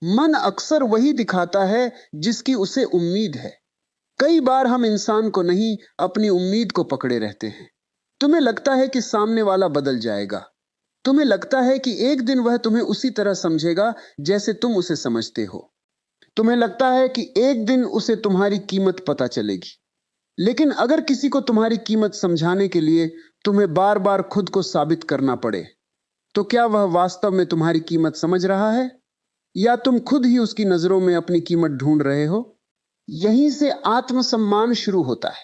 मन अक्सर वही दिखाता है जिसकी उसे उम्मीद है। कई बार हम इंसान को नहीं, अपनी उम्मीद को पकड़े रहते हैं। तुम्हें लगता है कि सामने वाला बदल जाएगा। तुम्हें लगता है कि एक दिन वह तुम्हें उसी तरह समझेगा जैसे तुम उसे समझते हो। तुम्हें लगता है कि एक दिन उसे तुम्हारी कीमत पता चलेगी। लेकिन अगर किसी को तुम्हारी कीमत समझाने के लिए तुम्हें बार बार खुद को साबित करना पड़े, तो क्या वह वास्तव में तुम्हारी कीमत समझ रहा है, या तुम खुद ही उसकी नजरों में अपनी कीमत ढूंढ रहे हो? यहीं से आत्मसम्मान शुरू होता है।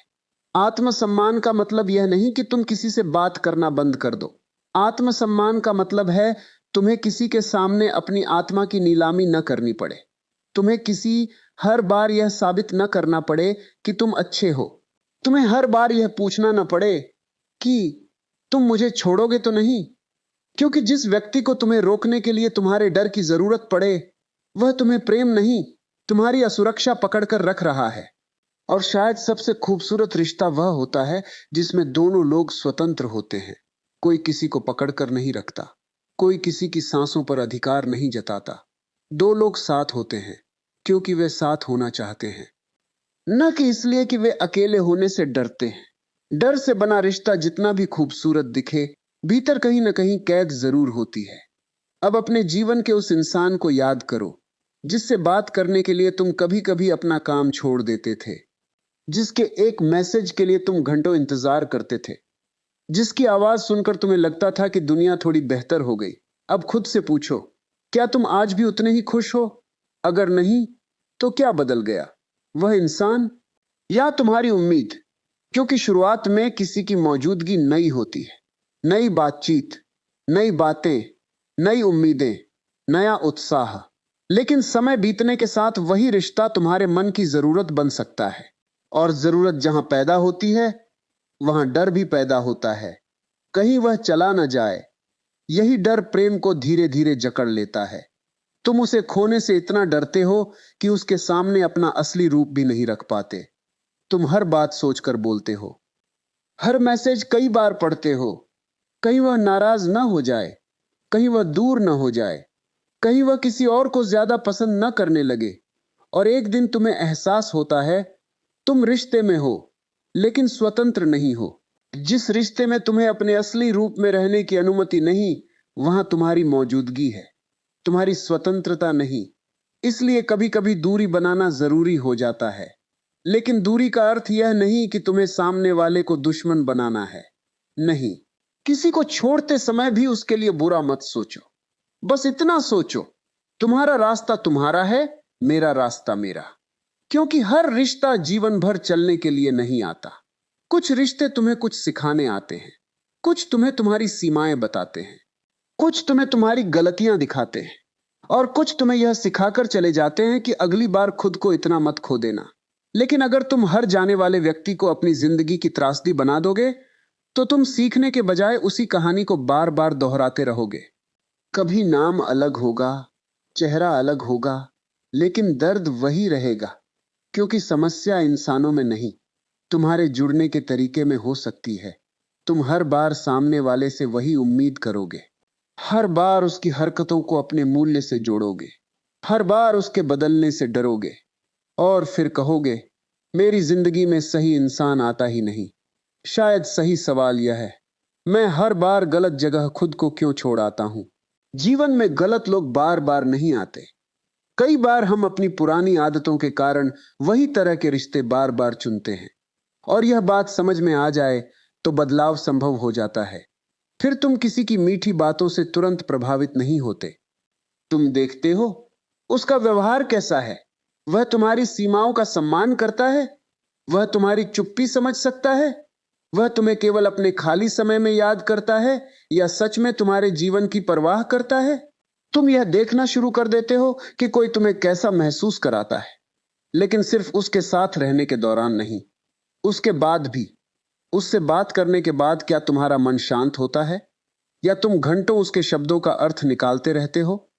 आत्मसम्मान का मतलब यह नहीं कि तुम किसी से बात करना बंद कर दो। आत्मसम्मान का मतलब है तुम्हें किसी के सामने अपनी आत्मा की नीलामी न करनी पड़े। तुम्हें किसी हर बार यह साबित न करना पड़े कि तुम अच्छे हो। तुम्हें हर बार यह पूछना न पड़े कि तुम मुझे छोड़ोगे तो नहीं, क्योंकि जिस व्यक्ति को तुम्हें रोकने के लिए तुम्हारे डर की जरूरत पड़े, वह तुम्हें प्रेम नहीं, तुम्हारी असुरक्षा पकड़कर रख रहा है। और शायद सबसे खूबसूरत रिश्ता वह होता है जिसमें दोनों लोग स्वतंत्र होते हैं। कोई किसी को पकड़कर नहीं रखता, कोई किसी की सांसों पर अधिकार नहीं जताता। दो लोग साथ होते हैं क्योंकि वे साथ होना चाहते हैं, न कि इसलिए कि वे अकेले होने से डरते हैं। डर से बना रिश्ता जितना भी खूबसूरत दिखे, भीतर कहीं न कहीं कैद जरूर होती है। अब अपने जीवन के उस इंसान को याद करो जिससे बात करने के लिए तुम कभी कभी अपना काम छोड़ देते थे, जिसके एक मैसेज के लिए तुम घंटों इंतजार करते थे, जिसकी आवाज सुनकर तुम्हें लगता था कि दुनिया थोड़ी बेहतर हो गई। अब खुद से पूछो, क्या तुम आज भी उतने ही खुश हो? अगर नहीं, तो क्या बदल गया? वह इंसान या तुम्हारी उम्मीद? क्योंकि शुरुआत में किसी की मौजूदगी नई होती है, नई बातचीत, नई बातें, नई उम्मीदें, नया उत्साह। लेकिन समय बीतने के साथ वही रिश्ता तुम्हारे मन की जरूरत बन सकता है। और जरूरत जहां पैदा होती है, वहां डर भी पैदा होता है, कहीं वह चला न जाए। यही डर प्रेम को धीरे धीरे जकड़ लेता है। तुम उसे खोने से इतना डरते हो कि उसके सामने अपना असली रूप भी नहीं रख पाते। तुम हर बात सोचकर बोलते हो, हर मैसेज कई बार पढ़ते हो, कहीं वह नाराज ना हो जाए, कहीं वह दूर ना हो जाए, कहीं वह किसी और को ज्यादा पसंद न करने लगे। और एक दिन तुम्हें एहसास होता है तुम रिश्ते में हो लेकिन स्वतंत्र नहीं हो। जिस रिश्ते में तुम्हें अपने असली रूप में रहने की अनुमति नहीं, वहां तुम्हारी मौजूदगी है, तुम्हारी स्वतंत्रता नहीं। इसलिए कभी कभी दूरी बनाना जरूरी हो जाता है। लेकिन दूरी का अर्थ यह नहीं कि तुम्हें सामने वाले को दुश्मन बनाना है। नहीं, किसी को छोड़ते समय भी उसके लिए बुरा मत सोचो। बस इतना सोचो, तुम्हारा रास्ता तुम्हारा है, मेरा रास्ता मेरा। क्योंकि हर रिश्ता जीवन भर चलने के लिए नहीं आता। कुछ रिश्ते तुम्हें कुछ सिखाने आते हैं, कुछ तुम्हें तुम्हारी सीमाएं बताते हैं, कुछ तुम्हें तुम्हारी गलतियां दिखाते हैं, और कुछ तुम्हें यह सिखाकर चले जाते हैं कि अगली बार खुद को इतना मत खो देना। लेकिन अगर तुम हर जाने वाले व्यक्ति को अपनी जिंदगी की त्रासदी बना दोगे, तो तुम सीखने के बजाय उसी कहानी को बार बार दोहराते रहोगे। कभी नाम अलग होगा, चेहरा अलग होगा, लेकिन दर्द वही रहेगा। क्योंकि समस्या इंसानों में नहीं, तुम्हारे जुड़ने के तरीके में हो सकती है। तुम हर बार सामने वाले से वही उम्मीद करोगे, हर बार उसकी हरकतों को अपने मूल्य से जोड़ोगे, हर बार उसके बदलने से डरोगे, और फिर कहोगे मेरी जिंदगी में सही इंसान आता ही नहीं। शायद सही सवाल यह है, मैं हर बार गलत जगह खुद को क्यों छोड़ आता हूं? जीवन में गलत लोग बार बार नहीं आते। कई बार हम अपनी पुरानी आदतों के कारण वही तरह के रिश्ते बार बार चुनते हैं। और यह बात समझ में आ जाए तो बदलाव संभव हो जाता है। फिर तुम किसी की मीठी बातों से तुरंत प्रभावित नहीं होते। तुम देखते हो उसका व्यवहार कैसा है, वह तुम्हारी सीमाओं का सम्मान करता है, वह तुम्हारी चुप्पी समझ सकता है, वह तुम्हें केवल अपने खाली समय में याद करता है या सच में तुम्हारे जीवन की परवाह करता है। तुम यह देखना शुरू कर देते हो कि कोई तुम्हें कैसा महसूस कराता है, लेकिन सिर्फ उसके साथ रहने के दौरान नहीं, उसके बाद भी। उससे बात करने के बाद क्या तुम्हारा मन शांत होता है, या तुम घंटों उसके शब्दों का अर्थ निकालते रहते हो?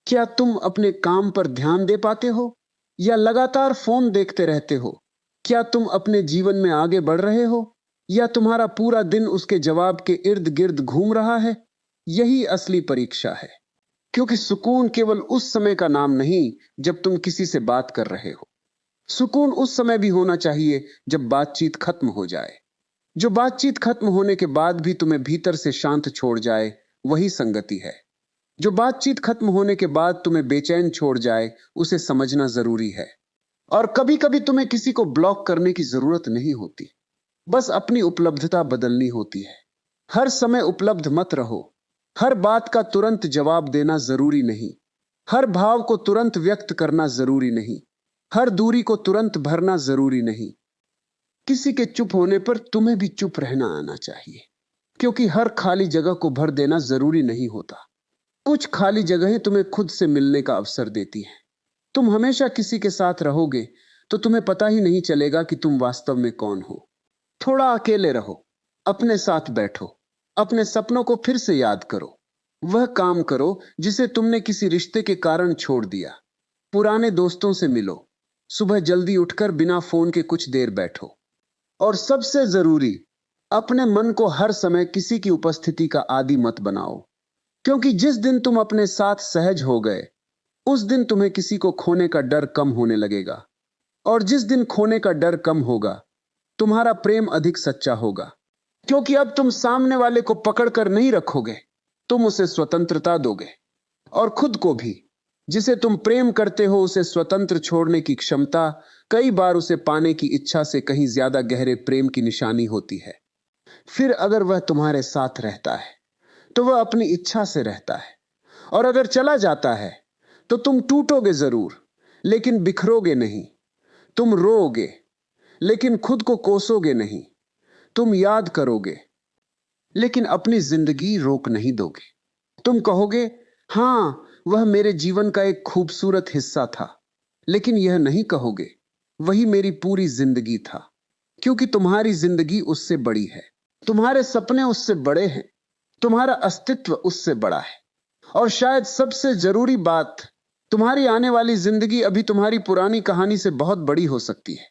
क्या तुम अपने काम पर ध्यान दे पाते हो, या लगातार फोन देखते रहते हो? क्या तुम अपने जीवन में आगे बढ़ रहे हो, या तुम्हारा पूरा दिन उसके जवाब के इर्द गिर्द घूम रहा है? यही असली परीक्षा है। क्योंकि सुकून केवल उस समय का नाम नहीं जब तुम किसी से बात कर रहे हो। सुकून उस समय भी होना चाहिए जब बातचीत खत्म हो जाए। जो बातचीत खत्म होने के बाद भी तुम्हें भीतर से शांत छोड़ जाए, वही संगति है। जो बातचीत खत्म होने के बाद तुम्हें बेचैन छोड़ जाए, उसे समझना जरूरी है। और कभी कभी तुम्हें किसी को ब्लॉक करने की जरूरत नहीं होती, बस अपनी उपलब्धता बदलनी होती है। हर समय उपलब्ध मत रहो। हर बात का तुरंत जवाब देना जरूरी नहीं, हर भाव को तुरंत व्यक्त करना जरूरी नहीं, हर दूरी को तुरंत भरना जरूरी नहीं। किसी के चुप होने पर तुम्हें भी चुप रहना आना चाहिए। क्योंकि हर खाली जगह को भर देना जरूरी नहीं होता। कुछ खाली जगहें तुम्हें खुद से मिलने का अवसर देती हैं। तुम हमेशा किसी के साथ रहोगे तो तुम्हें पता ही नहीं चलेगा कि तुम वास्तव में कौन हो। थोड़ा अकेले रहो, अपने साथ बैठो, अपने सपनों को फिर से याद करो। वह काम करो जिसे तुमने किसी रिश्ते के कारण छोड़ दिया। पुराने दोस्तों से मिलो, सुबह जल्दी उठकर बिना फोन के कुछ देर बैठो। और सबसे जरूरी, अपने मन को हर समय किसी की उपस्थिति का आदी मत बनाओ, क्योंकि जिस दिन तुम अपने साथ सहज हो गए, उस दिन तुम्हें किसी को खोने का डर कम होने लगेगा। और जिस दिन खोने का डर कम होगा, तुम्हारा प्रेम अधिक सच्चा होगा, क्योंकि अब तुम सामने वाले को पकड़कर नहीं रखोगे, तुम उसे स्वतंत्रता दोगे। और खुद को भी, जिसे तुम प्रेम करते हो, उसे स्वतंत्र छोड़ने की क्षमता कई बार उसे पाने की इच्छा से कहीं ज्यादा गहरे प्रेम की निशानी होती है। फिर अगर वह तुम्हारे साथ रहता है तो वह अपनी इच्छा से रहता है, और अगर चला जाता है तो तुम टूटोगे जरूर, लेकिन बिखरोगे नहीं। तुम रोओगे, लेकिन खुद को कोसोगे नहीं। तुम याद करोगे, लेकिन अपनी जिंदगी रोक नहीं दोगे। तुम कहोगे, हां, वह मेरे जीवन का एक खूबसूरत हिस्सा था, लेकिन यह नहीं कहोगे, वही मेरी पूरी जिंदगी था, क्योंकि तुम्हारी जिंदगी उससे बड़ी है। तुम्हारे सपने उससे बड़े हैं, तुम्हारा अस्तित्व उससे बड़ा है। और शायद सबसे जरूरी बात, तुम्हारी आने वाली जिंदगी अभी तुम्हारी पुरानी कहानी से बहुत बड़ी हो सकती है।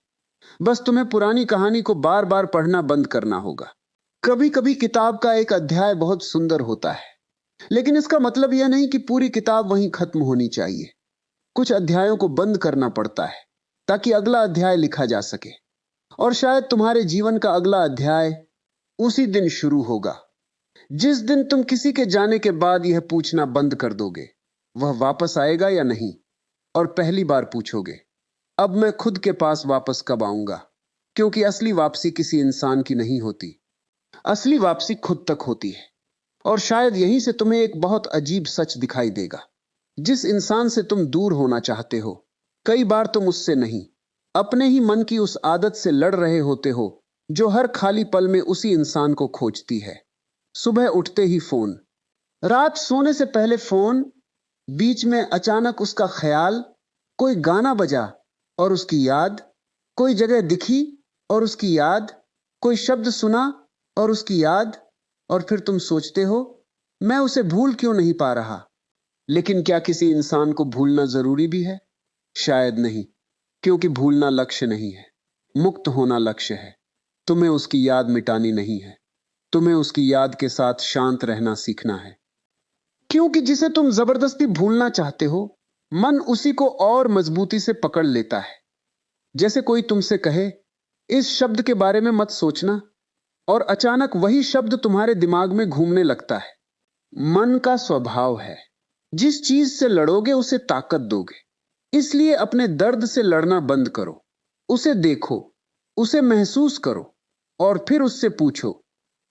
बस तुम्हें पुरानी कहानी को बार बार पढ़ना बंद करना होगा। कभी कभी किताब का एक अध्याय बहुत सुंदर होता है, लेकिन इसका मतलब यह नहीं कि पूरी किताब वहीं खत्म होनी चाहिए। कुछ अध्यायों को बंद करना पड़ता है ताकि अगला अध्याय लिखा जा सके। और शायद तुम्हारे जीवन का अगला अध्याय उसी दिन शुरू होगा, जिस दिन तुम किसी के जाने के बाद यह पूछना बंद कर दोगे, वह वापस आएगा या नहीं, और पहली बार पूछोगे, अब मैं खुद के पास वापस कब आऊंगा। क्योंकि असली वापसी किसी इंसान की नहीं होती, असली वापसी खुद तक होती है। और शायद यहीं से तुम्हें एक बहुत अजीब सच दिखाई देगा। जिस इंसान से तुम दूर होना चाहते हो, कई बार तुम उससे नहीं, अपने ही मन की उस आदत से लड़ रहे होते हो, जो हर खाली पल में उसी इंसान को खोजती है। सुबह उठते ही फोन, रात सोने से पहले फोन, बीच में अचानक उसका ख्याल, कोई गाना बजा और उसकी याद, कोई जगह दिखी और उसकी याद, कोई शब्द सुना और उसकी याद। और फिर तुम सोचते हो, मैं उसे भूल क्यों नहीं पा रहा। लेकिन क्या किसी इंसान को भूलना जरूरी भी है? शायद नहीं, क्योंकि भूलना लक्ष्य नहीं है, मुक्त होना लक्ष्य है। तुम्हें उसकी याद मिटानी नहीं है, तुम्हें उसकी याद के साथ शांत रहना सीखना है। क्योंकि जिसे तुम जबरदस्ती भूलना चाहते हो, मन उसी को और मजबूती से पकड़ लेता है। जैसे कोई तुमसे कहे, इस शब्द के बारे में मत सोचना, और अचानक वही शब्द तुम्हारे दिमाग में घूमने लगता है। मन का स्वभाव है, जिस चीज से लड़ोगे उसे ताकत दोगे। इसलिए अपने दर्द से लड़ना बंद करो, उसे देखो, उसे महसूस करो, और फिर उससे पूछो,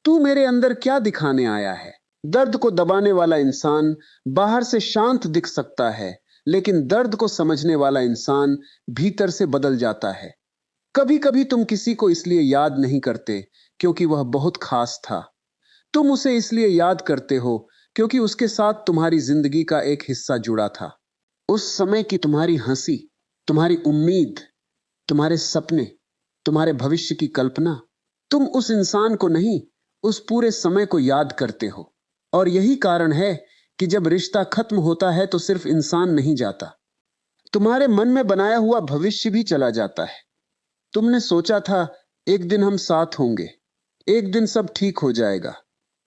तू मेरे अंदर क्या दिखाने आया है। दर्द को दबाने वाला इंसान बाहर से शांत दिख सकता है, लेकिन दर्द को समझने वाला इंसान भीतर से बदल जाता है। कभी कभी तुम किसी को इसलिए याद नहीं करते क्योंकि वह बहुत खास था, तुम उसे इसलिए याद करते हो क्योंकि उसके साथ तुम्हारी जिंदगी का एक हिस्सा जुड़ा था। उस समय की तुम्हारी हंसी, तुम्हारी उम्मीद, तुम्हारे सपने, तुम्हारे भविष्य की कल्पना। तुम उस इंसान को नहीं, उस पूरे समय को याद करते हो। और यही कारण है कि जब रिश्ता खत्म होता है तो सिर्फ इंसान नहीं जाता, तुम्हारे मन में बनाया हुआ भविष्य भी चला जाता है। तुमने सोचा था, एक दिन हम साथ होंगे, एक दिन सब ठीक हो जाएगा,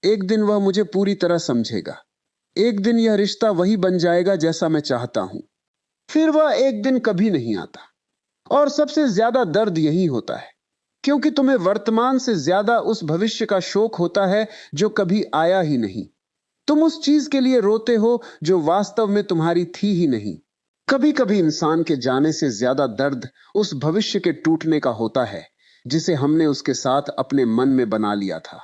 एक दिन वह मुझे पूरी तरह समझेगा, एक दिन यह रिश्ता वही बन जाएगा जैसा मैं चाहता हूं। फिर वह एक दिन कभी नहीं आता। और सबसे ज्यादा दर्द यही होता है, क्योंकि तुम्हें वर्तमान से ज्यादा उस भविष्य का शोक होता है जो कभी आया ही नहीं। तुम उस चीज के लिए रोते हो जो वास्तव में तुम्हारी थी ही नहीं। कभी कभी इंसान के जाने से ज्यादा दर्द उस भविष्य के टूटने का होता है जिसे हमने उसके साथ अपने मन में बना लिया था।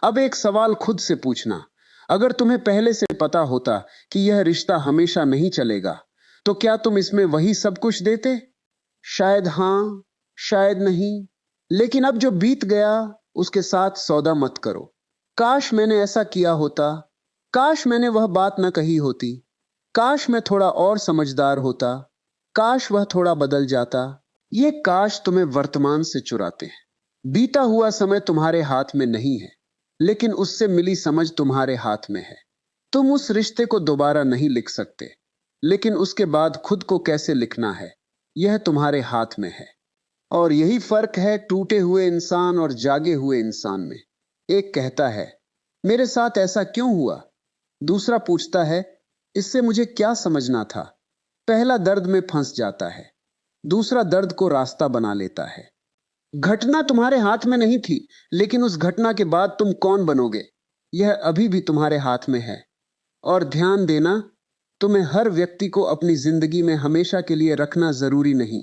अब एक सवाल खुद से पूछना, अगर तुम्हें पहले से पता होता कि यह रिश्ता हमेशा नहीं चलेगा, तो क्या तुम इसमें वही सब कुछ देते? शायद हां, शायद नहीं। लेकिन अब जो बीत गया उसके साथ सौदा मत करो। काश मैंने ऐसा किया होता, काश मैंने वह बात न कही होती, काश मैं थोड़ा और समझदार होता, काश वह थोड़ा बदल जाता। ये काश तुम्हें वर्तमान से चुराते हैं। बीता हुआ समय तुम्हारे हाथ में नहीं है, लेकिन उससे मिली समझ तुम्हारे हाथ में है। तुम उस रिश्ते को दोबारा नहीं लिख सकते, लेकिन उसके बाद खुद को कैसे लिखना है, यह तुम्हारे हाथ में है। और यही फर्क है टूटे हुए इंसान और जागे हुए इंसान में। एक कहता है, मेरे साथ ऐसा क्यों हुआ? दूसरा पूछता है, इससे मुझे क्या समझना था? पहला दर्द में फंस जाता है, दूसरा दर्द को रास्ता बना लेता है। घटना तुम्हारे हाथ में नहीं थी, लेकिन उस घटना के बाद तुम कौन बनोगे, यह अभी भी तुम्हारे हाथ में है। और ध्यान देना, तुम्हें हर व्यक्ति को अपनी जिंदगी में हमेशा के लिए रखना जरूरी नहीं।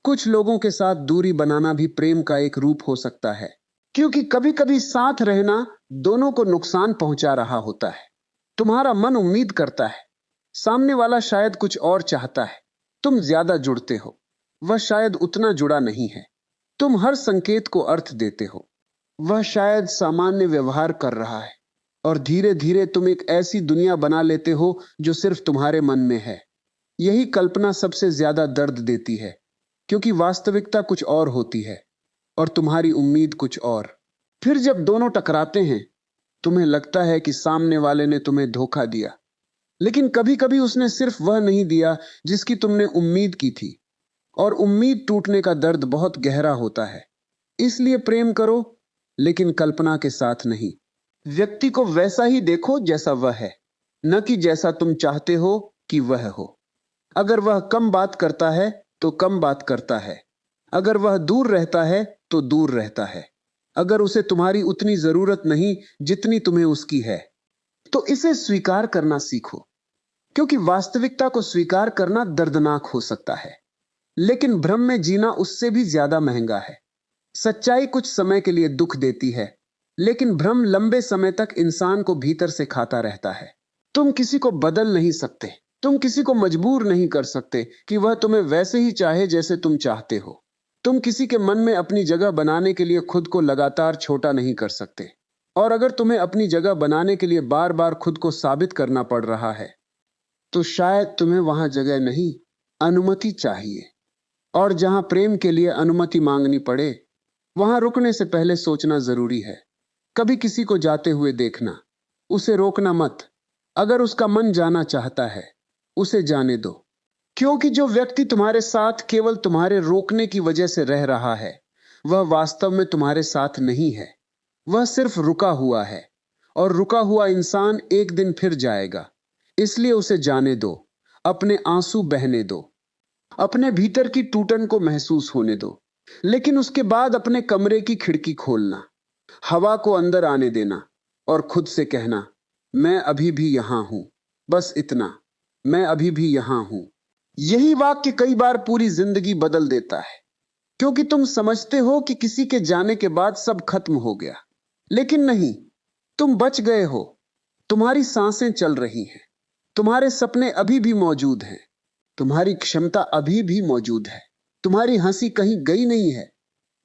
कुछ लोगों के साथ दूरी बनाना भी प्रेम का एक रूप हो सकता है, क्योंकि कभी कभी साथ रहना दोनों को नुकसान पहुंचा रहा होता है। तुम्हारा मन उम्मीद करता है, सामने वाला शायद कुछ और चाहता है। तुम ज्यादा जुड़ते हो, वह शायद उतना जुड़ा नहीं है। तुम हर संकेत को अर्थ देते हो, वह शायद सामान्य व्यवहार कर रहा है। और धीरे धीरे तुम एक ऐसी दुनिया बना लेते हो जो सिर्फ तुम्हारे मन में है। यही कल्पना सबसे ज्यादा दर्द देती है, क्योंकि वास्तविकता कुछ और होती है और तुम्हारी उम्मीद कुछ और। फिर जब दोनों टकराते हैं, तुम्हें लगता है कि सामने वाले ने तुम्हें धोखा दिया, लेकिन कभी कभी उसने सिर्फ वह नहीं दिया जिसकी तुमने उम्मीद की थी। और उम्मीद टूटने का दर्द बहुत गहरा होता है। इसलिए प्रेम करो, लेकिन कल्पना के साथ नहीं। व्यक्ति को वैसा ही देखो जैसा वह है, न कि जैसा तुम चाहते हो कि वह हो। अगर वह कम बात करता है तो कम बात करता है, अगर वह दूर रहता है तो दूर रहता है, अगर उसे तुम्हारी उतनी जरूरत नहीं जितनी तुम्हें उसकी है, तो इसे स्वीकार करना सीखो। क्योंकि वास्तविकता को स्वीकार करना दर्दनाक हो सकता है, लेकिन भ्रम में जीना उससे भी ज्यादा महंगा है। सच्चाई कुछ समय के लिए दुख देती है, लेकिन भ्रम लंबे समय तक इंसान को भीतर से खाता रहता है। तुम किसी को बदल नहीं सकते, तुम किसी को मजबूर नहीं कर सकते कि वह तुम्हें वैसे ही चाहे जैसे तुम चाहते हो। तुम किसी के मन में अपनी जगह बनाने के लिए खुद को लगातार छोटा नहीं कर सकते। और अगर तुम्हें अपनी जगह बनाने के लिए बार बार खुद को साबित करना पड़ रहा है, तो शायद तुम्हें वहां जगह नहीं, अनुमति चाहिए। और जहां प्रेम के लिए अनुमति मांगनी पड़े, वहां रुकने से पहले सोचना जरूरी है। कभी किसी को जाते हुए देखना, उसे रोकना मत। अगर उसका मन जाना चाहता है, उसे जाने दो। क्योंकि जो व्यक्ति तुम्हारे साथ केवल तुम्हारे रोकने की वजह से रह रहा है, वह वास्तव में तुम्हारे साथ नहीं है। वह सिर्फ रुका हुआ है, और रुका हुआ इंसान एक दिन फिर जाएगा। इसलिए उसे जाने दो, अपने आंसू बहने दो, अपने भीतर की टूटन को महसूस होने दो। लेकिन उसके बाद अपने कमरे की खिड़की खोलना, हवा को अंदर आने देना और खुद से कहना, मैं अभी भी यहां हूं, बस इतना, मैं अभी भी यहां हूं। यही वाक्य कई बार पूरी जिंदगी बदल देता है। क्योंकि तुम समझते हो कि किसी के जाने के बाद सब खत्म हो गया, लेकिन नहीं, तुम बच गए हो। तुम्हारी सांसें चल रही हैं, तुम्हारे सपने अभी भी मौजूद हैं, तुम्हारी क्षमता अभी भी मौजूद है, तुम्हारी हंसी कहीं गई नहीं है,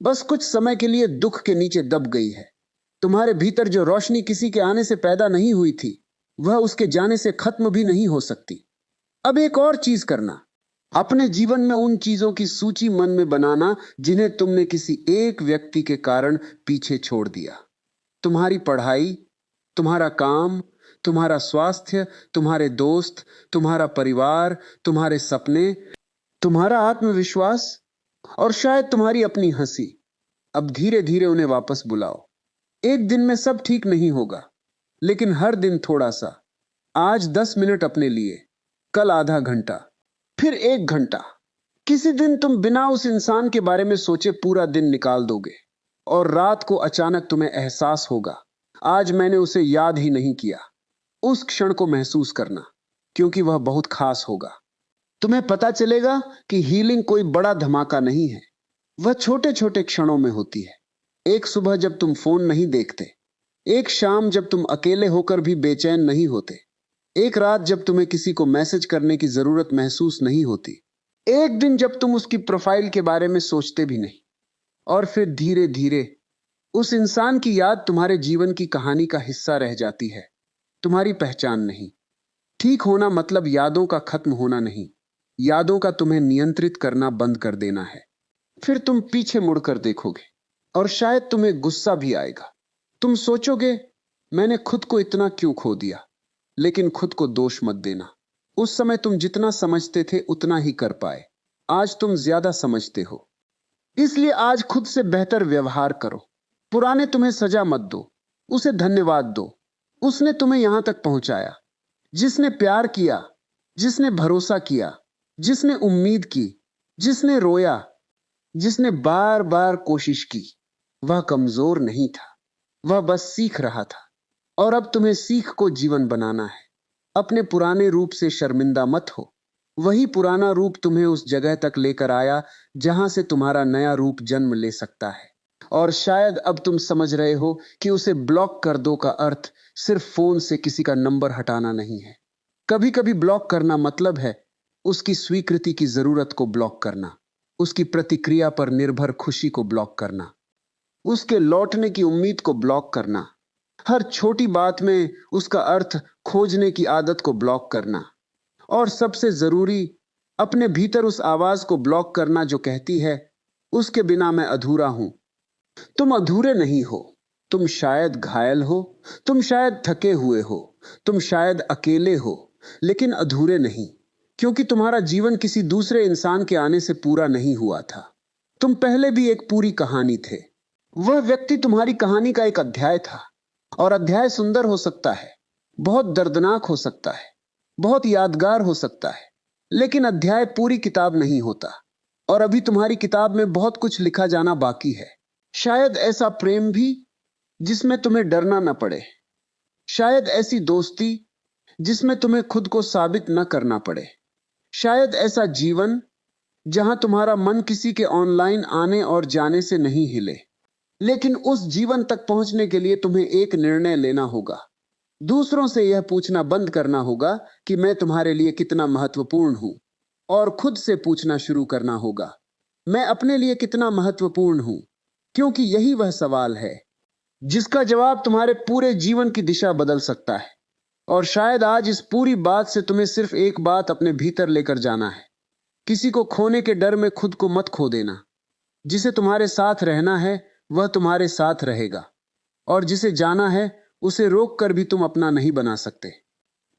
बस कुछ समय के लिए दुख के नीचे दब गई है। तुम्हारे भीतर जो रोशनी किसी के आने से पैदा नहीं हुई थी, वह उसके जाने से खत्म भी नहीं हो सकती। अब एक और चीज करना, अपने जीवन में उन चीजों की सूची मन में बनाना जिन्हें तुमने किसी एक व्यक्ति के कारण पीछे छोड़ दिया। तुम्हारी पढ़ाई, तुम्हारा काम, तुम्हारा स्वास्थ्य, तुम्हारे दोस्त, तुम्हारा परिवार, तुम्हारे सपने, तुम्हारा आत्मविश्वास, और शायद तुम्हारी अपनी हंसी। अब धीरे धीरे उन्हें वापस बुलाओ। एक दिन में सब ठीक नहीं होगा, लेकिन हर दिन थोड़ा सा। आज 10 मिनट अपने लिए, कल आधा घंटा, फिर 1 घंटा। किसी दिन तुम बिना उस इंसान के बारे में सोचे पूरा दिन निकाल दोगे, और रात को अचानक तुम्हें एहसास होगा, आज मैंने उसे याद ही नहीं किया। उस क्षण को महसूस करना, क्योंकि वह बहुत खास होगा। तुम्हें पता चलेगा कि हीलिंग कोई बड़ा धमाका नहीं है, वह छोटे छोटे क्षणों में होती है। एक सुबह जब तुम फोन नहीं देखते, एक शाम जब तुम अकेले होकर भी बेचैन नहीं होते, एक रात जब तुम्हें किसी को मैसेज करने की जरूरत महसूस नहीं होती, एक दिन जब तुम उसकी प्रोफाइल के बारे में सोचते भी नहीं। और फिर धीरे धीरे उस इंसान की याद तुम्हारे जीवन की कहानी का हिस्सा रह जाती है, तुम्हारी पहचान नहीं। ठीक होना मतलब यादों का खत्म होना नहीं, यादों का तुम्हें नियंत्रित करना बंद कर देना है। फिर तुम पीछे मुड़कर देखोगे और शायद तुम्हें गुस्सा भी आएगा। तुम सोचोगे, मैंने खुद को इतना क्यों खो दिया। लेकिन खुद को दोष मत देना। उस समय तुम जितना समझते थे उतना ही कर पाए। आज तुम ज्यादा समझते हो, इसलिए आज खुद से बेहतर व्यवहार करो। पुराने तुम्हें सजा मत दो, उसे धन्यवाद दो। उसने तुम्हें यहां तक पहुंचाया। जिसने प्यार किया, जिसने भरोसा किया, जिसने उम्मीद की, जिसने रोया, जिसने बार बार कोशिश की, वह कमजोर नहीं था, वह बस सीख रहा था। और अब तुम्हें सीख को जीवन बनाना है। अपने पुराने रूप से शर्मिंदा मत हो। वही पुराना रूप तुम्हें उस जगह तक लेकर आया जहां से तुम्हारा नया रूप जन्म ले सकता है। और शायद अब तुम समझ रहे हो कि उसे ब्लॉक कर दो का अर्थ सिर्फ फोन से किसी का नंबर हटाना नहीं है। कभी कभी ब्लॉक करना मतलब है उसकी स्वीकृति की जरूरत को ब्लॉक करना, उसकी प्रतिक्रिया पर निर्भर खुशी को ब्लॉक करना, उसके लौटने की उम्मीद को ब्लॉक करना, हर छोटी बात में उसका अर्थ खोजने की आदत को ब्लॉक करना। और सबसे जरूरी, अपने भीतर उस आवाज को ब्लॉक करना जो कहती है, उसके बिना मैं अधूरा हूं। तुम अधूरे नहीं हो। तुम शायद घायल हो, तुम शायद थके हुए हो, तुम शायद अकेले हो, लेकिन अधूरे नहीं। क्योंकि तुम्हारा जीवन किसी दूसरे इंसान के आने से पूरा नहीं हुआ था। तुम पहले भी एक पूरी कहानी थे। वह व्यक्ति तुम्हारी कहानी का एक अध्याय था। और अध्याय सुंदर हो सकता है, बहुत दर्दनाक हो सकता है, बहुत यादगार हो सकता है, लेकिन अध्याय पूरी किताब नहीं होता। और अभी तुम्हारी किताब में बहुत कुछ लिखा जाना बाकी है। शायद ऐसा प्रेम भी जिसमें तुम्हें डरना न पड़े। शायद ऐसी दोस्ती जिसमें तुम्हें खुद को साबित न करना पड़े। शायद ऐसा जीवन जहां तुम्हारा मन किसी के ऑनलाइन आने और जाने से नहीं हिले। लेकिन उस जीवन तक पहुंचने के लिए तुम्हें एक निर्णय लेना होगा। दूसरों से यह पूछना बंद करना होगा कि मैं तुम्हारे लिए कितना महत्वपूर्ण हूं, और खुद से पूछना शुरू करना होगा, मैं अपने लिए कितना महत्वपूर्ण हूं। क्योंकि यही वह सवाल है जिसका जवाब तुम्हारे पूरे जीवन की दिशा बदल सकता है। और शायद आज इस पूरी बात से तुम्हें सिर्फ एक बात अपने भीतर लेकर जाना है। किसी को खोने के डर में खुद को मत खो देना। जिसे तुम्हारे साथ रहना है वह तुम्हारे साथ रहेगा, और जिसे जाना है उसे रोक कर भी तुम अपना नहीं बना सकते।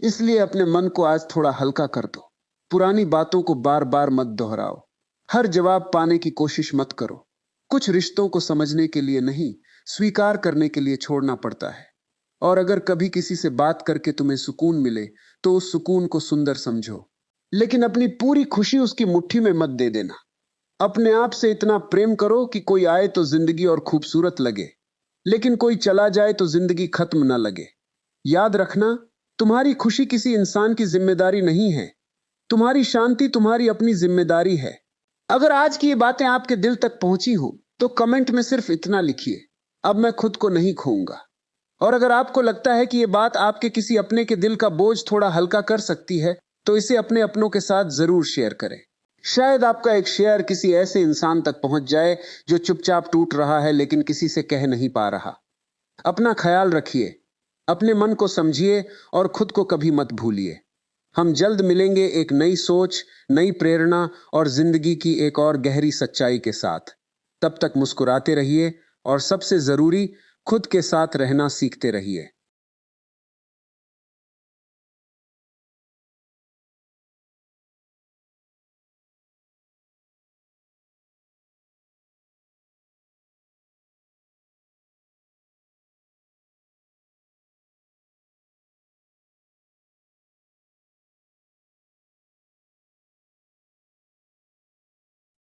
इसलिए अपने मन को आज थोड़ा हल्का कर दो। पुरानी बातों को बार बार मत दोहराओ। हर जवाब पाने की कोशिश मत करो। कुछ रिश्तों को समझने के लिए नहीं, स्वीकार करने के लिए छोड़ना पड़ता है। और अगर कभी किसी से बात करके तुम्हें सुकून मिले तो उस सुकून को सुंदर समझो, लेकिन अपनी पूरी खुशी उसकी मुट्ठी में मत दे देना। अपने आप से इतना प्रेम करो कि कोई आए तो जिंदगी और खूबसूरत लगे, लेकिन कोई चला जाए तो जिंदगी खत्म ना लगे। याद रखना, तुम्हारी खुशी किसी इंसान की जिम्मेदारी नहीं है। तुम्हारी शांति तुम्हारी अपनी जिम्मेदारी है। अगर आज की ये बातें आपके दिल तक पहुंची हो तो कमेंट में सिर्फ इतना लिखिए, अब मैं खुद को नहीं खोऊंगा। और अगर आपको लगता है कि ये बात आपके किसी अपने के दिल का बोझ थोड़ा हल्का कर सकती है तो इसे अपने अपनों के साथ जरूर शेयर करें। शायद आपका एक शेयर किसी ऐसे इंसान तक पहुंच जाए जो चुपचाप टूट रहा है लेकिन किसी से कह नहीं पा रहा। अपना ख्याल रखिए, अपने मन को समझिए और खुद को कभी मत भूलिए। हम जल्द मिलेंगे एक नई सोच, नई प्रेरणा और जिंदगी की एक और गहरी सच्चाई के साथ। तब तक मुस्कुराते रहिए और सबसे जरूरी, खुद के साथ रहना सीखते रहिए।